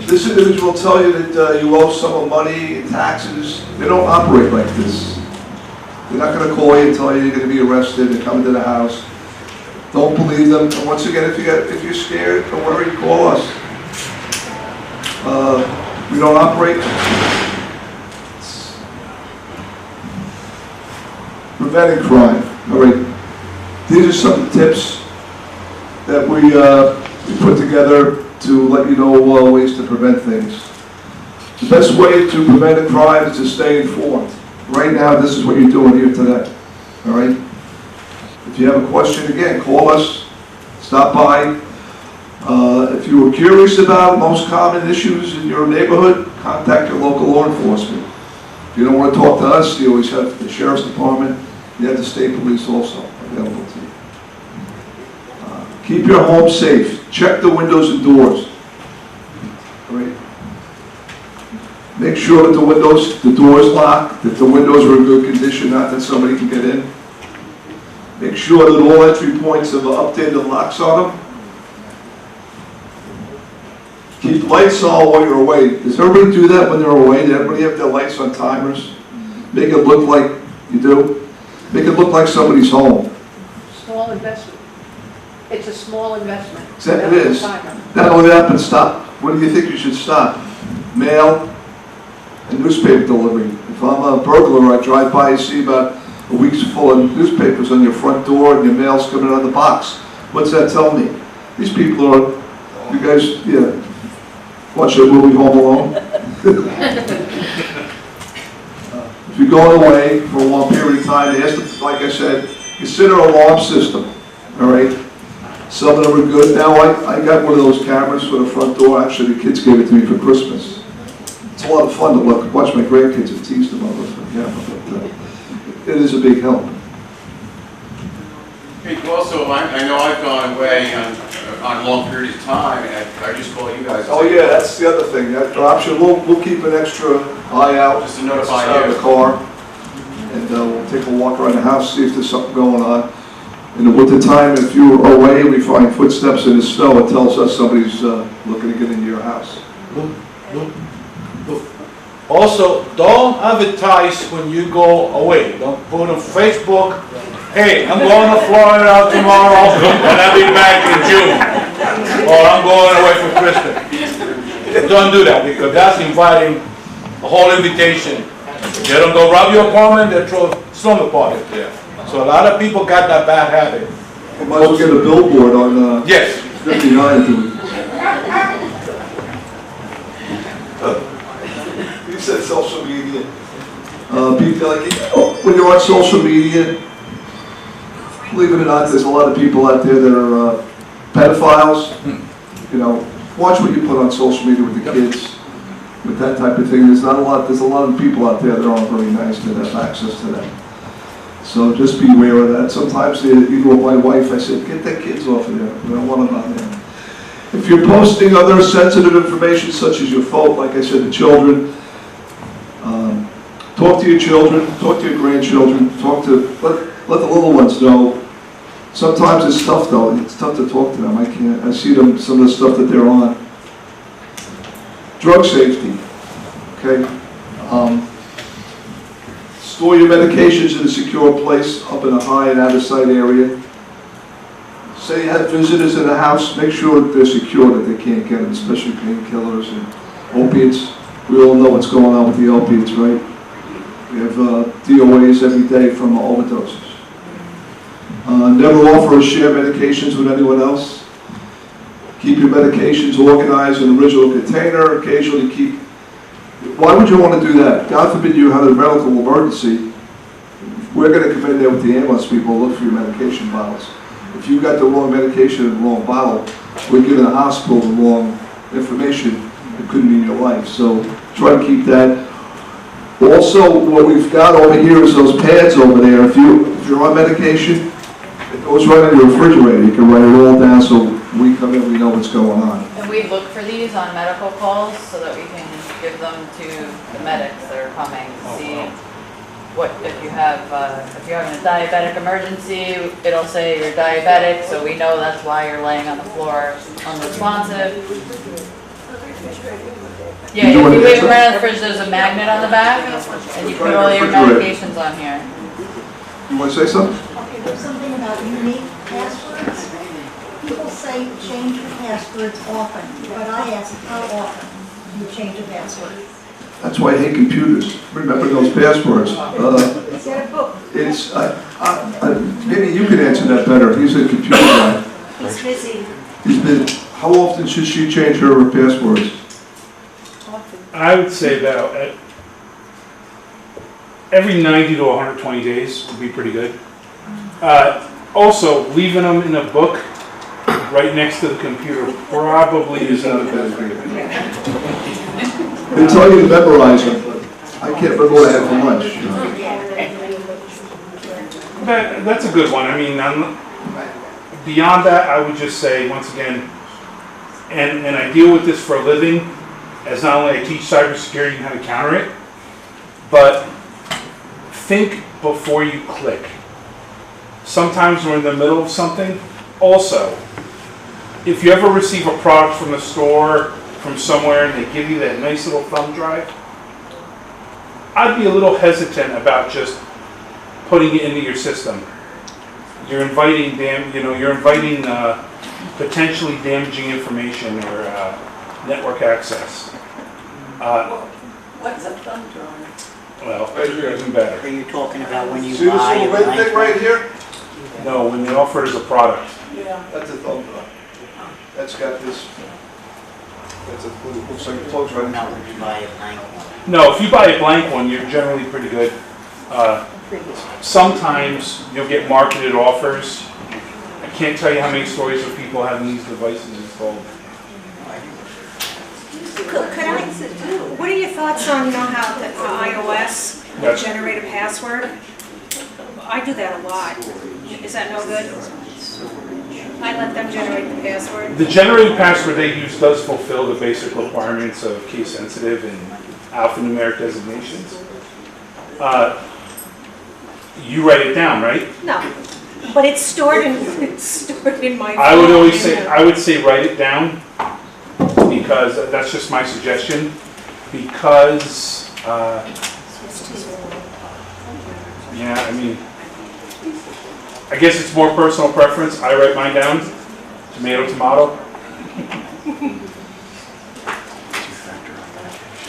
This individual will tell you that you owe someone money in taxes. They don't operate like this. They're not going to call you and tell you you're going to be arrested and come into the house. Don't believe them. And once again, if you're scared, don't worry, call us. We don't operate. Preventing crime. All right. These are some tips that we put together to let you know ways to prevent things. The best way to prevent a crime is to stay informed. Right now, this is what you're doing here today. All right? If you have a question, again, call us, stop by. If you were curious about most common issues in your neighborhood, contact your local law enforcement. If you don't want to talk to us, you always have the Sheriff's Department. You have the state police also available to you. Keep your home safe. Check the windows and doors. All right? Make sure that the doors lock, that the windows are in good condition, not that somebody can get in. Make sure that all entry points have updated locks on them. Keep lights on while you're away. Does everybody do that when they're away? Does everybody have their lights on timers? Make it look like you do. Make it look like somebody's home. Small investment. It's a small investment. It is. Not only that, but stop. What do you think you should stop? Mail and newspaper delivery. If I'm a burglar, I drive by and see about a week's full of newspapers on your front door and your mail's coming out of the box. What's that tell me? These people are, you guys, watch that movie Home Alone? If you're going away for a long period of time, they have to, like I said, consider an alarm system, all right? Some of them are good. Now, I got one of those cameras for the front door. Actually, the kids gave it to me for Christmas. It's a lot of fun to watch my grandkids and tease them over the camera, but it is a big help. Hey, also, I know I've gone away on long periods of time, and I just call you guys. Oh yeah, that's the other thing. That option, we'll keep an extra eye out just to notify out of you. the car. and we'll take a walk around the house, see if there's something going on. In the winter time, if you're away and we find footsteps in the snow, it tells us somebody's looking to get into your house. Look. Also, don't advertise when you go away. Don't put on Facebook, hey, I'm going to Florida tomorrow and I'll be back in June. Or I'm going away for Christmas. Don't do that because that's inviting a whole invitation. They don't go rob your apartment, they throw slumber parties there. So a lot of people got that bad habit. You might as well get a billboard on Yes. 59 to You said social media. People when you're on social media, believe it or not, there's a lot of people out there that are pedophiles. You know, watch what you put on social media with the kids, with that type of thing. There's a lot of people out there that aren't very nice that have access to that. So just be aware of that. Sometimes, even with my wife, I said, get the kids off of there. We don't want them on there. If you're posting other sensitive information, such as your phone, like I said, the children, talk to your children, talk to your grandchildren, let the little ones know. Sometimes it's tough though, it's tough to talk to them. I see them, some of the stuff that they're on. Drug safety, okay? Store your medications in a secure place, up in a high and out of sight area. Say you have visitors in the house, make sure that they're secure, that they can't get them, especially painkillers and opiates. We all know what's going on with the opiates, right? We have DOAs every day from overdoses. Never offer or share medications with anyone else. Keep your medications organized in an original container. Occasionally keep. Why would you want to do that? God forbid you have a medical emergency. We're going to come in there with the ambulance people and look for your medication bottles. If you got the wrong medication in the wrong bottle, we're giving the hospital the wrong information. It couldn't be in your life. So try to keep that. Also, what we've got over here is those pads over there. If you're on medication, it goes right in your refrigerator. You can write it all down so we come in, we know what's going on. And we look for these on medical calls so that we can give them to the medics that are coming to see what, if you're having a diabetic emergency, it'll say you're diabetic, so we know that's why you're laying on the floor unresponsive. Yeah, if you leave them right on the fridge, there's a magnet on the back, and you put all your medications on here. You want to say something? Okay, there's something about unique passwords. People say change your passwords often, but I ask how often you change a password. That's why I hate computers. Remember those passwords. Get a book. Maybe you could answer that better. He's a computer guy. He's busy. How often should she change her passwords? I would say about every 90 to 120 days would be pretty good. Also, leaving them in a book right next to the computer probably is not a bad idea. They tell you to memorize them, but I can't remember what I had for lunch. That's a good one. I mean, beyond that, I would just say, once again, and I deal with this for a living, as not only I teach cybersecurity and how to counter it, but think before you click. Sometimes we're in the middle of something. Also, if you ever receive a product from the store, from somewhere, and they give you that nice little thumb drive, I'd be a little hesitant about just putting it into your system. You're inviting potentially damaging information or network access. What's a thumb drive? Well, even better. Are you talking about when you See this buy little red thing right here? No, when they offer it as a product. Yeah. That's a thumb drive. That's got this. That's a looks like it plugs right No, into when it. you buy a blank one. No, if you buy a blank one, you're generally pretty good. Sometimes you'll get marketed offers. I can't tell you how many stories of people having these devices installed. What are your thoughts on, how the iOS will generate a password? I do that a lot. Is that no good? I let them generate the password. The generated password they use does fulfill the basic requirements of case sensitive and alphanumeric designations. You write it down, right? No, but it's stored in my phone. I would always say, I would say write it down, because that's just my suggestion, because, yeah, I mean, I guess it's more personal preference. I write mine down, tomato, tomato.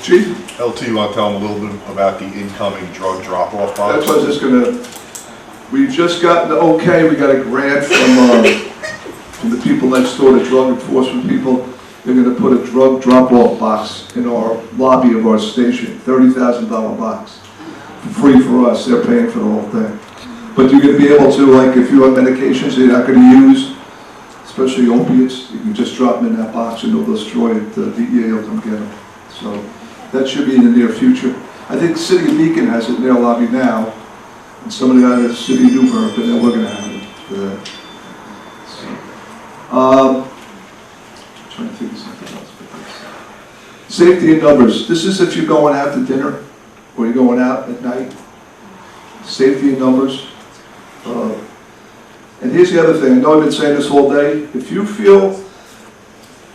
Chief? LT, you want to tell them a little bit about the incoming drug drop-off box? That's what I was just gonna, we just got the okay, we got a grant from the people next door, the drug enforcement people. They're gonna put a drug drop-off box in our lobby of our station, $30,000 box. Free for us, they're paying for the whole thing. But you're gonna be able to, like, if you have medications you're not gonna use, especially opiates, you can just drop them in that box and they'll destroy it, the DEA will come get them. So that should be in the near future. I think the City of Beacon has it in their lobby now, and somebody out of the City of Newburgh, but then we're gonna have it for that. So, trying to think of something else. Safety in numbers. This is if you're going out to dinner or you're going out at night. Safety in numbers. And here's the other thing. I know I've been saying this all day. If you feel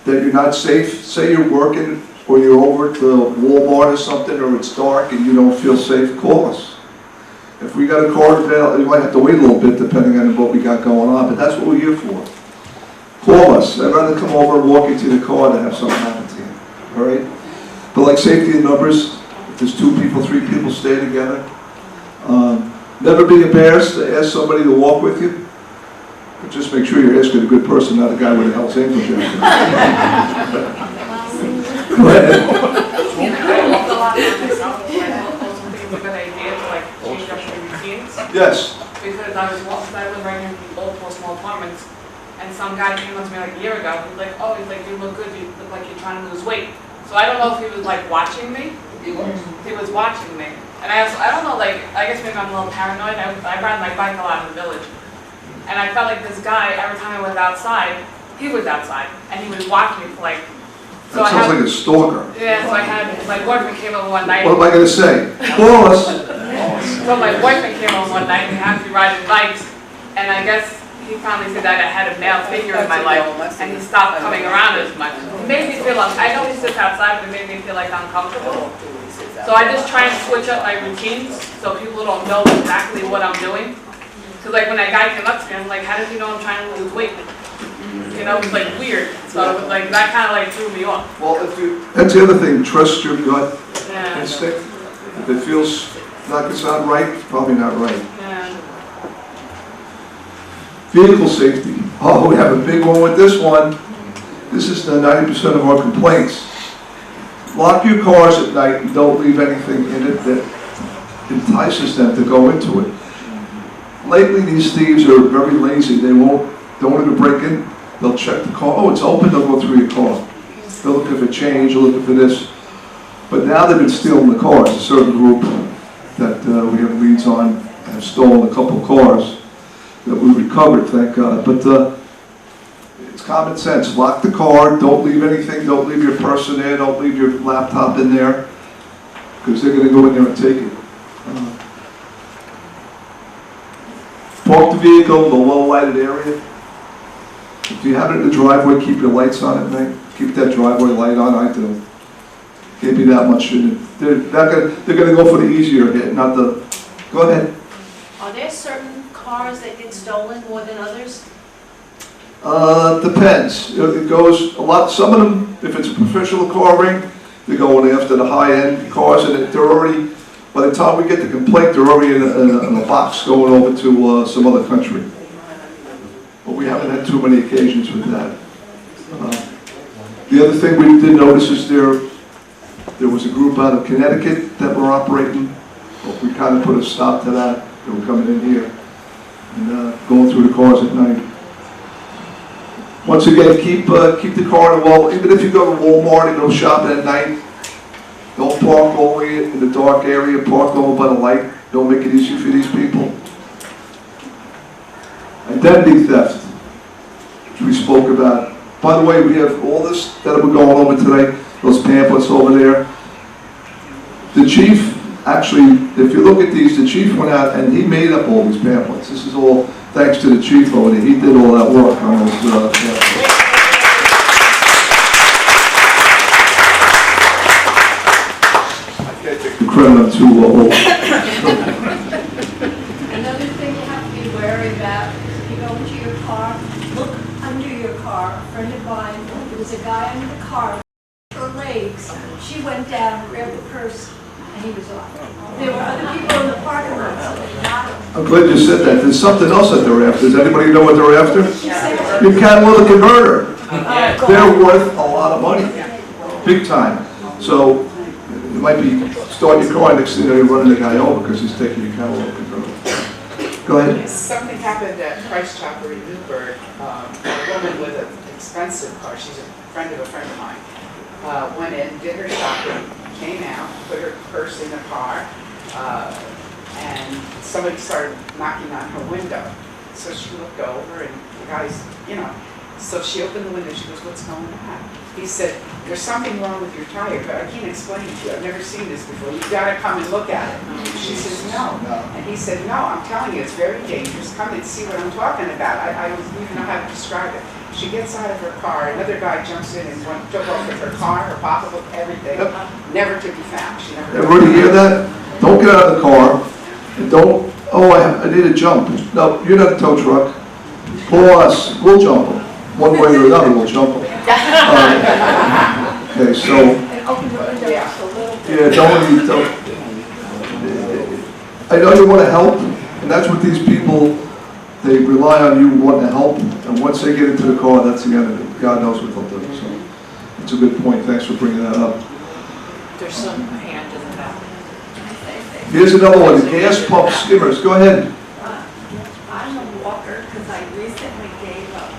that you're not safe, say you're working or you're over at the Walmart or something, or it's dark and you don't feel safe, call us. If we got a car available, you might have to wait a little bit depending on what we got going on, but that's what we're here for. Call us. I'd rather come over and walk into the car than have something happen to you. All right? But like safety in numbers, if there's 2 people, 3 people stay together. Never be embarrassed to ask somebody to walk with you. But just make sure you're asking a good person, not a guy with a Hells Angels jacket. Go ahead. I walk a lot by myself, and I also think it's a good idea to like change up your routines. Yes. Because I live right in multiple small apartments, and some guy came up to me like a year ago. He's like, "Oh, he's like, you look good. You look like you're trying to lose weight." So I don't know if he was like watching me. He was watching me, and I don't know. Like, I guess maybe I'm a little paranoid. I ride my bike a lot in the village, and I felt like this guy every time I was outside, he was outside, and he was watching me for like. So that sounds like a stalker. Yeah, so I had, my boyfriend came over one night. What am I going to say? Call us. So my boyfriend came over one night and we happened to be riding bikes, and I guess he finally said that I had a male figure in my life, and he stopped coming around as much. It made me feel, I know he sits outside, but it made me feel like uncomfortable. So I just try and switch up my routines so people don't know exactly what I'm doing. Because like when that guy came up to me, I'm like, how does he know I'm trying to lose weight? You know, it's like weird. So it was like, that kind of like threw me off. Well, that's the other thing. Trust your gut Yeah. instinct. If it feels like it's not right, it's probably not right. Yeah. Vehicle safety. Oh, we have a big one with this one. This is the 90% of our complaints. Lock your cars at night and don't leave anything in it that entices them to go into it. Lately, these thieves are very lazy. They don't want to break in. They'll check the car. Oh, it's open. They'll go through your car. They're looking for change. They're looking for this. But now they've been stealing the cars. A certain group that we have leads on have stolen a couple of cars that we recovered, thank God. But it's common sense. Lock the car. Don't leave anything. Don't leave your purse in there. Don't leave your laptop in there, because they're going to go in there and take it. Park the vehicle in a low-lighted area. If you have it in the driveway, keep your lights on at night. Keep that driveway light on. I do. Can't be that much in it. They're going to go for the easier hit, not the. Go ahead. Are there certain cars that get stolen more than others? Depends. It goes a lot. Some of them, if it's a professional car ring, they're going after the high-end cars, and they're already. By the time we get the complaint, they're already in a box going over to some other country. But we haven't had too many occasions with that. The other thing we did notice is there was a group out of Connecticut that were operating. But we kind of put a stop to that. They were coming in here and going through the cars at night. Once again, keep the car in the wall. Even if you go to Walmart and go shopping at night, don't park all the way in the dark area. Park over by the light. Don't make it easy for these people. Identity theft, which we spoke about. By the way, we have all this that we're going over today, those pamphlets over there. The chief, actually, if you look at these, the chief chief went out and he made up all these pamphlets. This is all thanks to the chief over there. He did all that work on those pamphlets. I can't take the credit, I'm too old. Another thing you have to be wary about is if you go into your car, look under your car. A friend of mine, there was a guy under the car, her legs, she went down, grabbed the purse, and he was off. There were other people in the parking lot, so they got him. I'm glad you said that. There's something else that they're after. Does anybody know what they're after? Your catalytic converter. They're worth a lot of money, big time. So you might be starting your car, next thing you know, you're running the guy over because he's taking your catalytic converter. Go ahead. Something happened at Price Chopper in Newburgh. A woman with an expensive car, she's a friend of mine, went in, did her shopping, came out, put her purse in the car, and somebody started knocking on her window. So she looked over and the guy's, so she opened the window, she goes, "What's going on?" He said, "There's something wrong with your tire, but I can't explain it to you. I've never seen this before. You've got to come and look at it." She says, "No." And he said, "No, I'm telling you, it's very dangerous. Come and see what I'm talking about. I don't even know how to describe it." She gets out of her car, another guy jumps in and took off with her car, her pocketbook, everything, never to be found. She never. Everybody hear that? Don't get out of the car. And don't, "Oh, I need a jump." No, you're not a tow truck. Call us. We'll jump them. One way or another, we'll jump them. Okay, so, And open the window just a little bit. yeah, don't, I know you want to help, and that's what these people, they rely on you wanting to help, and once they get into the car, that's the end of it. God knows what they'll do, so it's a good point. Thanks for bringing that up. There's some hand in the back. Here's another one, the gas pump skimmers. Go ahead. I'm a walker because I recently gave up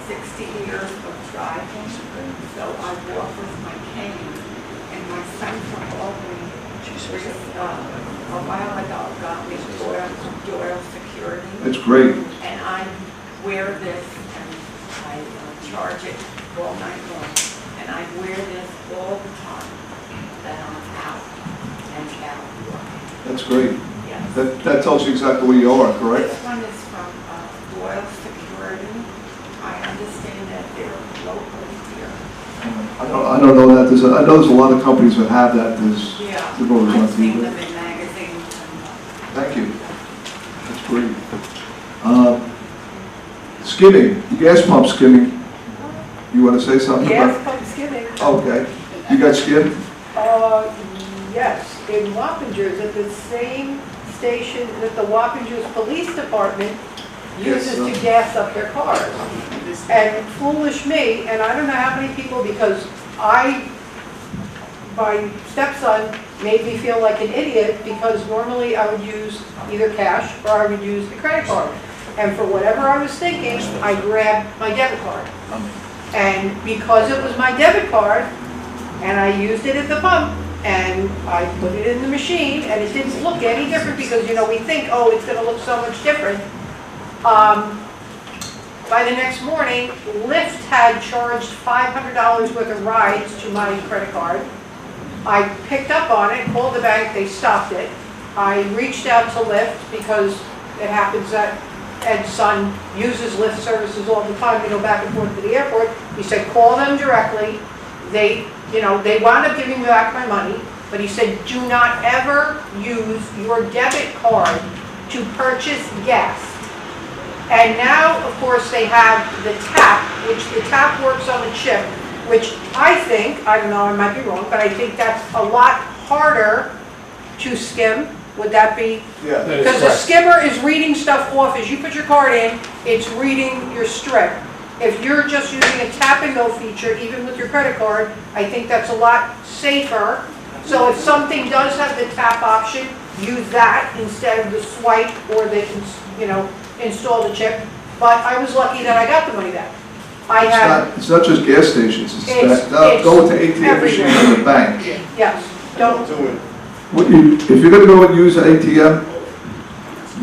60 years of driving, so I walk with my cane. And my son from Albany, a while ago, got me Doyle Security. That's great. And I wear this and I charge it all night long. And I wear this all the time that I'm out and about working. That's great. Yes. That tells you exactly where you are, correct? This one is from Doyle Security. I understand that they're locally here. I don't know that. I know there's a lot of companies that have that. There's the voters on I've seen TV. them in magazines. Thank you. That's great. Skimming, gas pump skimming. You want to say something Gas about? pump skimming. Okay. You got skimmed? Yes, in Wappingers, at the same station that the Wappingers Police Department uses to gas up their cars. And foolish me, and I don't know how many people, because my stepson made me feel like an idiot, because normally I would use either cash or I would use the credit card. And for whatever I was thinking, I grabbed my debit card. And because it was my debit card, and I used it at the pump, and I put it in the machine, and it didn't look any different, because, we think, oh, it's gonna look so much different. By the next morning, Lyft had charged $500 worth of rides to my credit card. I picked up on it, called the bank, they stopped it. I reached out to Lyft, because it happens that Ed's son uses Lyft services all the time to go back and forth to the airport. He said, call them directly. They wound up giving me back my money, but he said, do not ever use your debit card to purchase gas. And now, of course, they have the tap, which the tap works on a chip, which I think, I don't know, I might be wrong, but I think that's a lot harder to skim. Would that be? Yeah. Because the skimmer is reading stuff off. As you put your card in, it's reading your strip. If you're just using a tap and go feature, even with your credit card, I think that's a lot safer. So if something does have the tap option, use that instead of the swipe or the, install the chip. But I was lucky that I got the money back. It's not just gas stations. Go to ATM machines in the bank. Yes, don't. Do it. If you're going to go and use an ATM,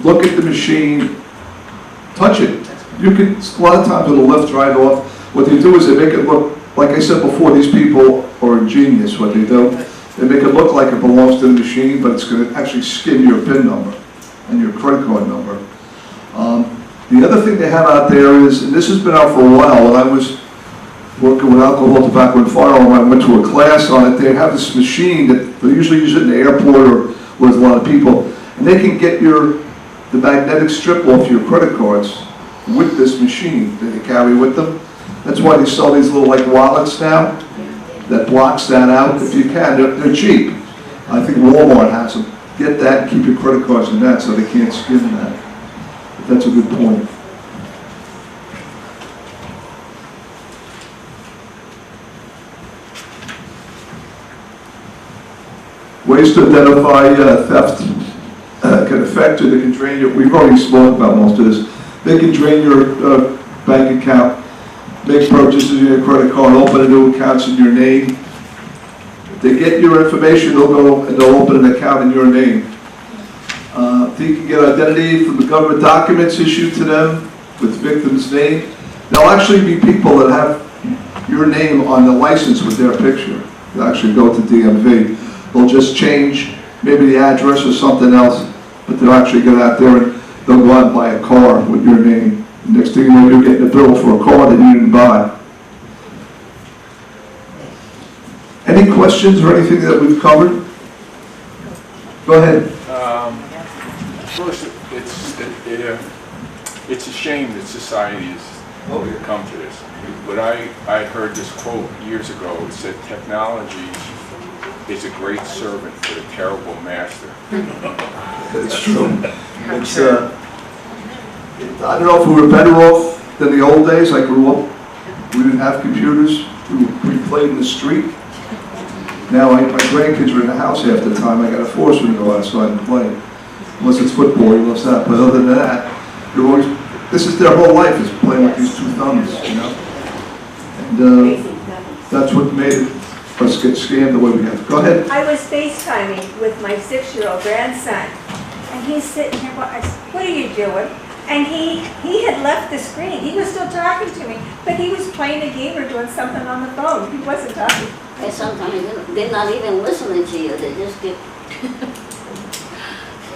look at the machine, touch it. You can, a lot of times it'll lift right off. What they do is they make it look, like I said before, these people are genius what they do. They make it look like it belongs to the machine, but it's gonna actually skim your PIN number and your credit card number. The other thing they have out there is, and this has been out for a while, when I was working with alcohol, tobacco, and firearm, I went to a class on it. They have this machine that they usually use it in the airport or where there's a lot of people, and they can get the magnetic strip off your credit cards with this machine that they carry with them. That's why they sell these little like wallets now that blocks that out. If you can, they're cheap. I think Walmart has them. Get that and keep your credit cards in that so they can't skim that. But that's a good point. Ways to identify theft can affect you. They can drain your, we've already spoken about most of this. They can drain your bank account, make purchases in your credit card, open a new account in your name. If they get your information, they'll go and they'll open an account in your name. They can get identity from the government documents issued to them with the victim's name. There'll actually be people that have your name on the license with their picture. They'll actually go to DMV. They'll just change maybe the address or something else, but they'll actually get out there and they'll go out and buy a car with your name. Next thing you know, you're getting a bill for a car that you didn't buy. Any questions or anything that we've covered? Go ahead. First, it's a shame that society has come to this. But I heard this quote years ago. It said, technology is a great servant for the terrible master. It's true. It's, I don't know if we were better off than the old days. I grew up, we didn't have computers. We played in the street. Now my grandkids are in the house half the time. I got to force them to go outside and play. Unless it's football, he loves that. But other than that, you're always, this is their whole life, is playing with these two thumbs, you know? And that's what made us get scammed the way we have. Go ahead. I was FaceTiming with my 6-year-old grandson, and he's sitting here, I said, what are you doing? And he had left the screen. He was still talking to me, but he was playing a game or doing something on the phone. He wasn't talking. And sometimes they're not even listening to you, they just get...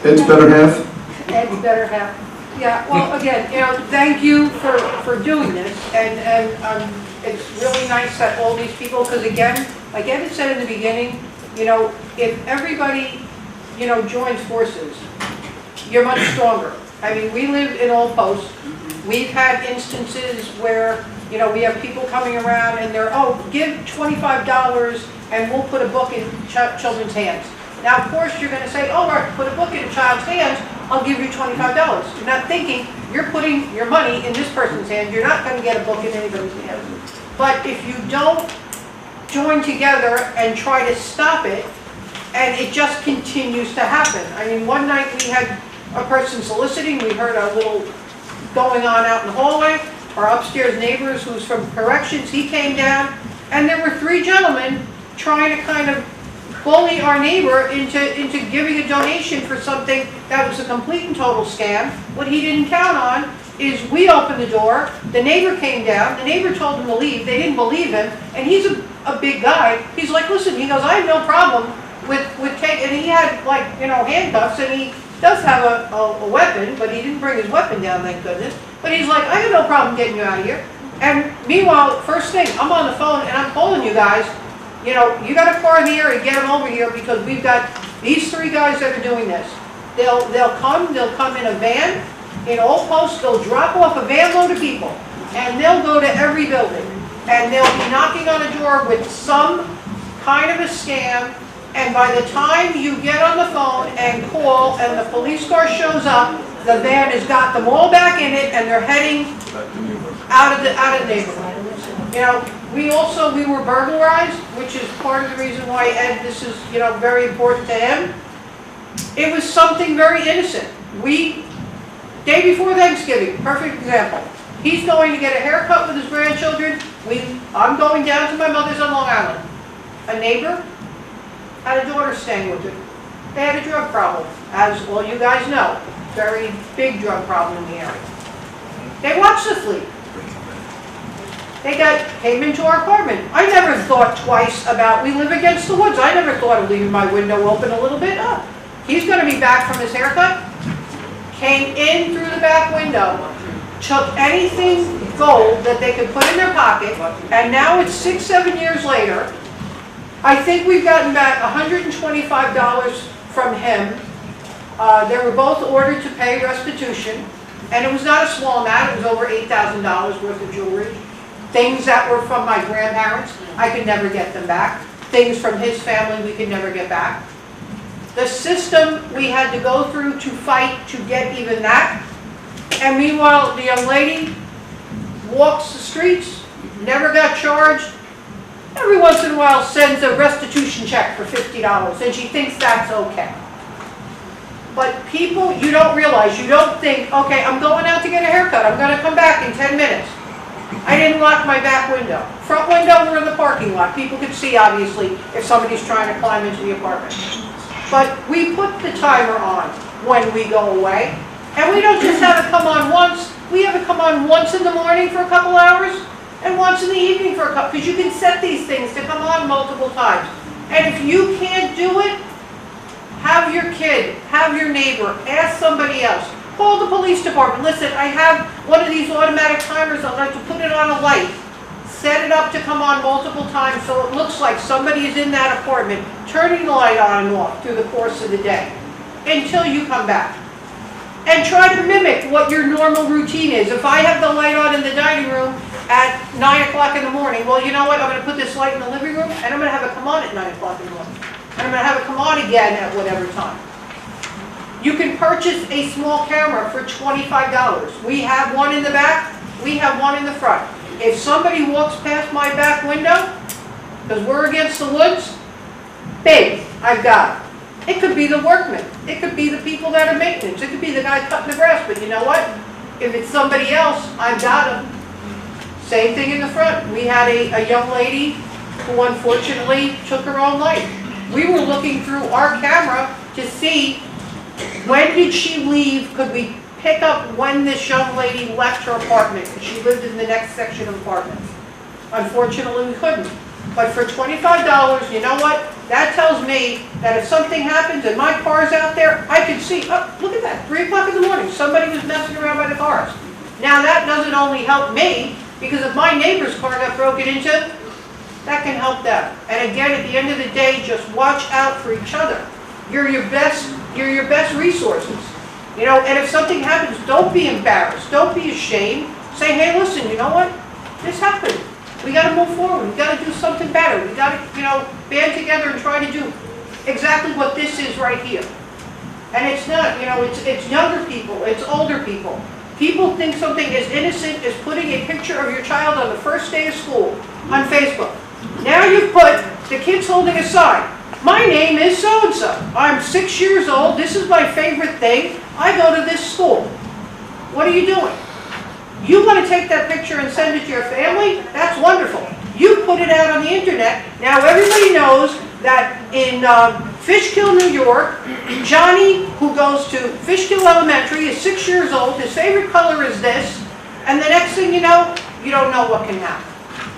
Ed's better half? Ed's better half. Yeah, well, again, thank you for doing this, and it's really nice that all these people, because again, like Ed said in the beginning, if everybody, joins forces, you're much stronger. I mean, we live in Old Post. We've had instances where, we have people coming around and they're, give $25 and we'll put a book in children's hands. Now, of course, you're going to say, right, put a book in a child's hands, I'll give you $25. You're not thinking you're putting your money in this person's hands. You're not going to get a book in anybody's hands. But if you don't join together and try to stop it, and it just continues to happen. I mean, one night we had a person soliciting. We heard a little going on out in the hallway. Our upstairs neighbors, who's from corrections, he came down, and there were 3 gentlemen trying to kind of bully our neighbor into giving a donation for something that was a complete and total scam. What he didn't count on is we opened the door, the neighbor came down, the neighbor told him to leave, they didn't believe him, and he's a big guy. He's like, listen, he goes, I have no problem with taking, and he had like, handcuffs, and he does have a weapon, but he didn't bring his weapon down, thank goodness. But he's like, I have no problem getting you out of here. And meanwhile, first thing, I'm on the phone and I'm calling you guys, you got a car in the area, get them over here because we've got these 3 guys that are doing this. They'll come in a van, in Old Post, they'll drop off a van load of people, and they'll go to every building, and they'll be knocking on a door with some kind of a scam, and by the time you get on the phone and call, and the police car shows up, the van has got them all back in it, and they're heading out of the neighborhood. We were burglarized, which is part of the reason why Ed, this is, very important to him. It was something very innocent. Day before Thanksgiving, perfect example. He's going to get a haircut with his grandchildren. I'm going down to my mother's on Long Island. A neighbor had a daughter staying with him. They had a drug problem, as all you guys know. Very big drug problem in the area. They watched the fleet. They came into our apartment. I never thought twice about, we live against the woods. I never thought of leaving my window open a little bit. Oh, he's gonna be back from his haircut. Came in through the back window, took anything gold that they could put in their pocket, and now it's 6, 7 years later. I think we've gotten back $125 from him. They were both ordered to pay restitution, and it was not a small amount. It was over $8,000 worth of jewelry. Things that were from my grandparents, I could never get them back. Things from his family, we could never get back. The system we had to go through to fight to get even that. And meanwhile, the young lady walks the streets, never got charged. Every once in a while sends a restitution check for $50, and she thinks that's okay. But people, you don't realize, you don't think, okay, I'm going out to get a haircut, I'm gonna come back in 10 minutes. I didn't lock my back window. Front window, we're in the parking lot. People can see, obviously, if somebody's trying to climb into the apartment. But we put the timer on when we go away. And we don't just have it come on once, we have it come on once in the morning for a couple hours, and once in the evening for a couple, because you can set these things to come on multiple times. And if you can't do it, have your kid, have your neighbor, ask somebody else. Call the police department. Listen, I have one of these automatic timers. I'd like to put it on a light. Set it up to come on multiple times so it looks like somebody is in that apartment, turning the light on and off through the course of the day until you come back. And try to mimic what your normal routine is. If I have the light on in the dining room at 9 o'clock in the morning, well, you know what? I'm going to put this light in the living room and I'm going to have it come on at 9 o'clock in the morning. And I'm going to have it come on again at whatever time. You can purchase a small camera for $25. We have one in the back, we have one in the front. If somebody walks past my back window, because we're against the woods, big, I've got it. It could be the workmen, it could be the people that are maintenance, it could be the guy cutting the grass, but you know what? If it's somebody else, I've got them. Same thing in the front. We had a young lady who unfortunately took her own life. We were looking through our camera to see when did she leave, could we pick up when this young lady left her apartment, because she lived in the next section of apartments. Unfortunately, we couldn't. But for $25, you know what? That tells me that if something happens and my car's out there, I can see, oh, look at that, 3 o'clock in the morning, somebody was messing around by the cars. Now that doesn't only help me, because if my neighbor's car got broken into, that can help them. And again, at the end of the day, just watch out for each other. You're your best resources. You know, and if something happens, don't be embarrassed, don't be ashamed. Say, hey, listen, you know what? This happened. We got to move forward. We got to do something better. We got to, you know, band together and try to do exactly what this is right here. And it's not, you know, it's younger people, it's older people. People think something as innocent as putting a picture of your child on the first day of school on Facebook. Now you've put the kids holding a sign. My name is so-and-so. I'm 6 years old. This is my favorite thing. I go to this school. What are you doing? You want to take that picture and send it to your family? That's wonderful. You put it out on the internet. Now everybody knows that in Fishkill, New York, Johnny, who goes to Fishkill Elementary, is 6 years old. His favorite color is this. And the next thing you know, you don't know what can happen.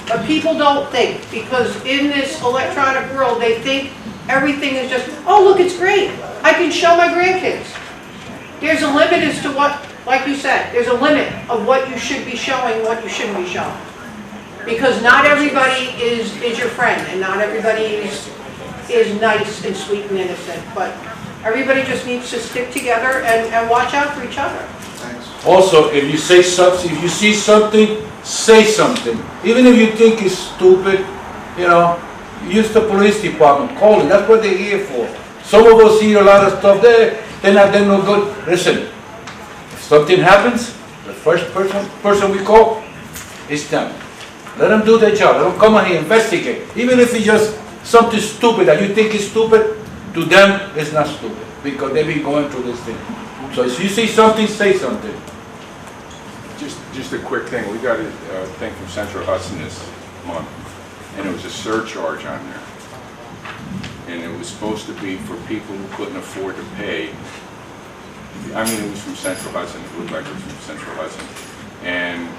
But people don't think, because in this electronic world, they think everything is just, oh, look, it's great. I can show my grandkids. There's a limit as to what, like you said, there's a limit of what you should be showing, what you shouldn't be showing. Because not everybody is your friend, and not everybody is nice and sweet and innocent. But everybody just needs to stick together and watch out for each other. Also, if you say something, if you see something, say something. Even if you think it's stupid, you know, use the police department, call them. That's what they're here for. Some of us see a lot of stuff there, they're no good. Listen, if something happens, the first person we call is them. Let them do their job. Let them come on here, investigate. Even if it's just something stupid that you think is stupid, to them it's not stupid, because they've been going through this thing. So if you see something, say something. Just a quick thing, we got a thing from Central Hudson this month, and it was a surcharge on there. And it was supposed to be for people who couldn't afford to pay. I mean, it was from Central Hudson, it looked like it was from Central Hudson. And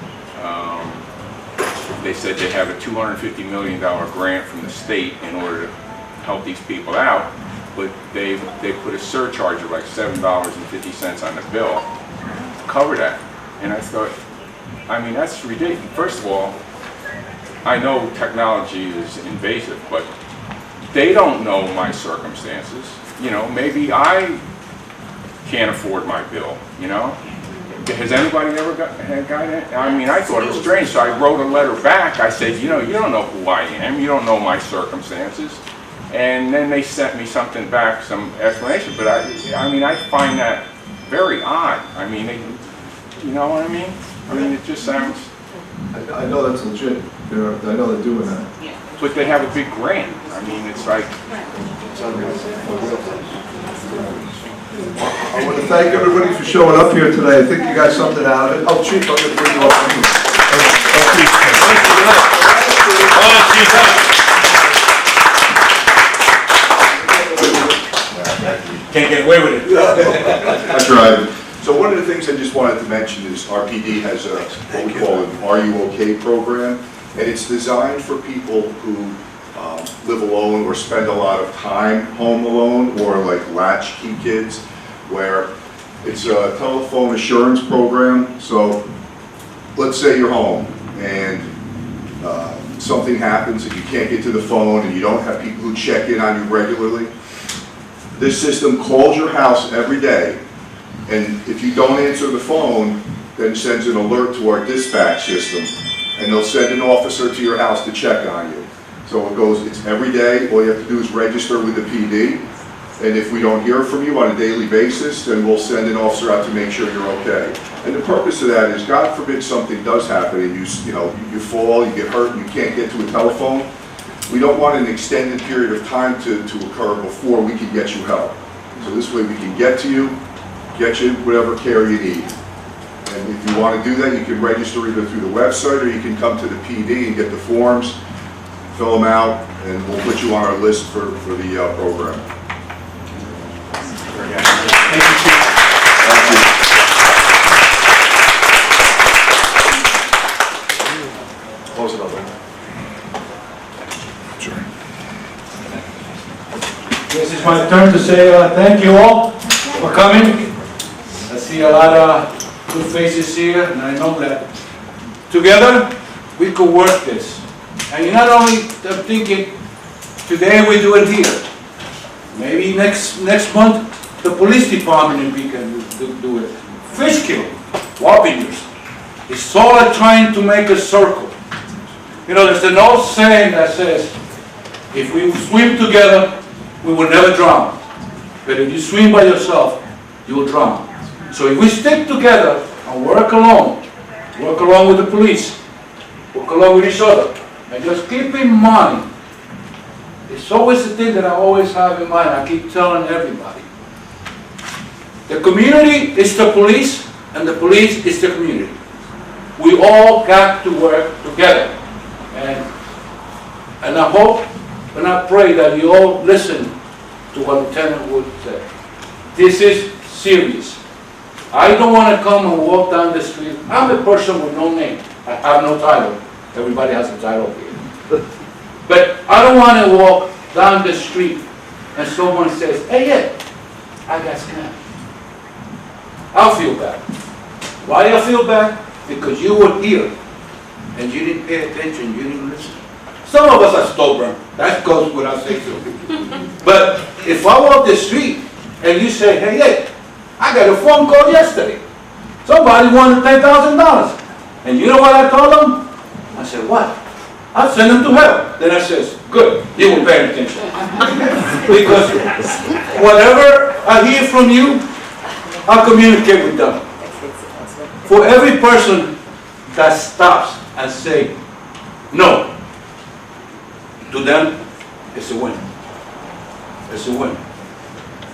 they said they have a $250 million grant from the state in order to help these people out, but they put a surcharge of like $7.50 on the bill to cover that. And I thought, I mean, that's ridiculous. First of all, I know technology is invasive, but they don't know my circumstances. You know, maybe I can't afford my bill, you know? Has anybody ever gotten it? I mean, I thought it was strange, so I wrote a letter back. I said, you know, you don't know who I am, you don't know my circumstances. And then they sent me something back, some explanation, but I mean, I find that very odd. I mean, you know what I mean? I mean, it just sounds... I know that's legit. I know they're doing that. But they have a big grant. I mean, it's like... I want to thank everybody for showing up here today. I think you got something out of it. Oh, Chief, I'm going to bring you up. Can't get away with it. That's right. So one of the things I just wanted to mention is RPD has a, what we call an Are You OK program, and it's designed for people who live alone or spend a lot of time home alone, or like latchkey kids, where it's a telephone assurance program. So let's say you're home and something happens and you can't get to the phone and you don't have people who check in on you regularly. This system calls your house every day, and if you don't answer the phone, then sends an alert to our dispatch system, and they'll send an officer to your house to check on you. So it goes, it's every day. All you have to do is register with the PD, and if we don't hear from you on a daily basis, then we'll send an officer out to make sure you're okay. And the purpose of that is, God forbid something does happen and you fall, you get hurt, and you can't get to a telephone. We don't want an extended period of time to occur before we can get you help. So this way we can get to you, get you whatever care you need. And if you want to do that, you can register either through the website or you can come to the PD and get the forms, fill them out, and we'll put you on our list for the program. Thank you, Chief. Thank you. Close it up, man. This is my turn to say thank you all for coming. I see a lot of good faces here, and I know that together we could work this. And not only I'm thinking today we do it here. Maybe next month the police department in Beacon will do it. Fishkill, Wappingers. It's all like trying to make a circle. You know, there's an old saying that says, if we swim together, we will never drown. But if you swim by yourself, you will drown. So if we stick together and work along with the police, work along with each other, and just keep in mind, it's always the thing that I always have in mind, I keep telling everybody. The community is the police, and the police is the community. We all got to work together. And I hope and I pray that you all listen to what Lieutenant Wood said. This is serious. I don't want to come and walk down the street. I'm a person with no name. I have no title. Everybody has a title here. But I don't want to walk down the street and someone says, hey, yeah, I got scammed. I'll feel bad. Why I feel bad? Because you were here and you didn't pay attention, you didn't listen. Some of us are stubborn. That goes without saying so. But if I walk the street and you say, hey, yeah, I got a phone call yesterday. Somebody wanted $10,000. And you know what I told them? I said, what? I'll send them to hell. Then I says, good, you will pay attention. Because whatever I hear from you, I'll communicate with them. For every person that stops and say no, to them, it's a win. It's a win.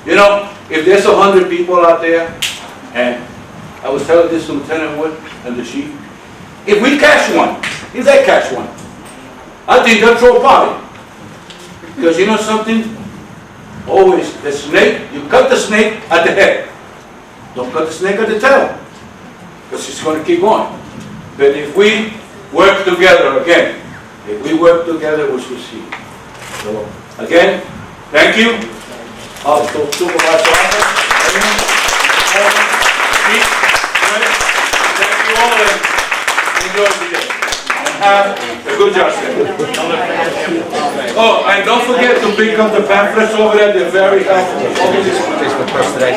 You know, if there's 100 people out there, and I was telling this to Lieutenant Wood and the chief, if we catch one, if they catch one, I think they'll throw a party. Because you know something? Always, the snake, you cut the snake at the head. Don't cut the snake at the tail. Because it's going to keep going. But if we work together again. If we work together, we succeed. So, again, thank you. Supervisor Arthur, Pete, Fred, thank you all and enjoy the day. And have a good job, sir. Oh, and don't forget to pick up the pamphlets over there, they're very helpful. Facebook post today,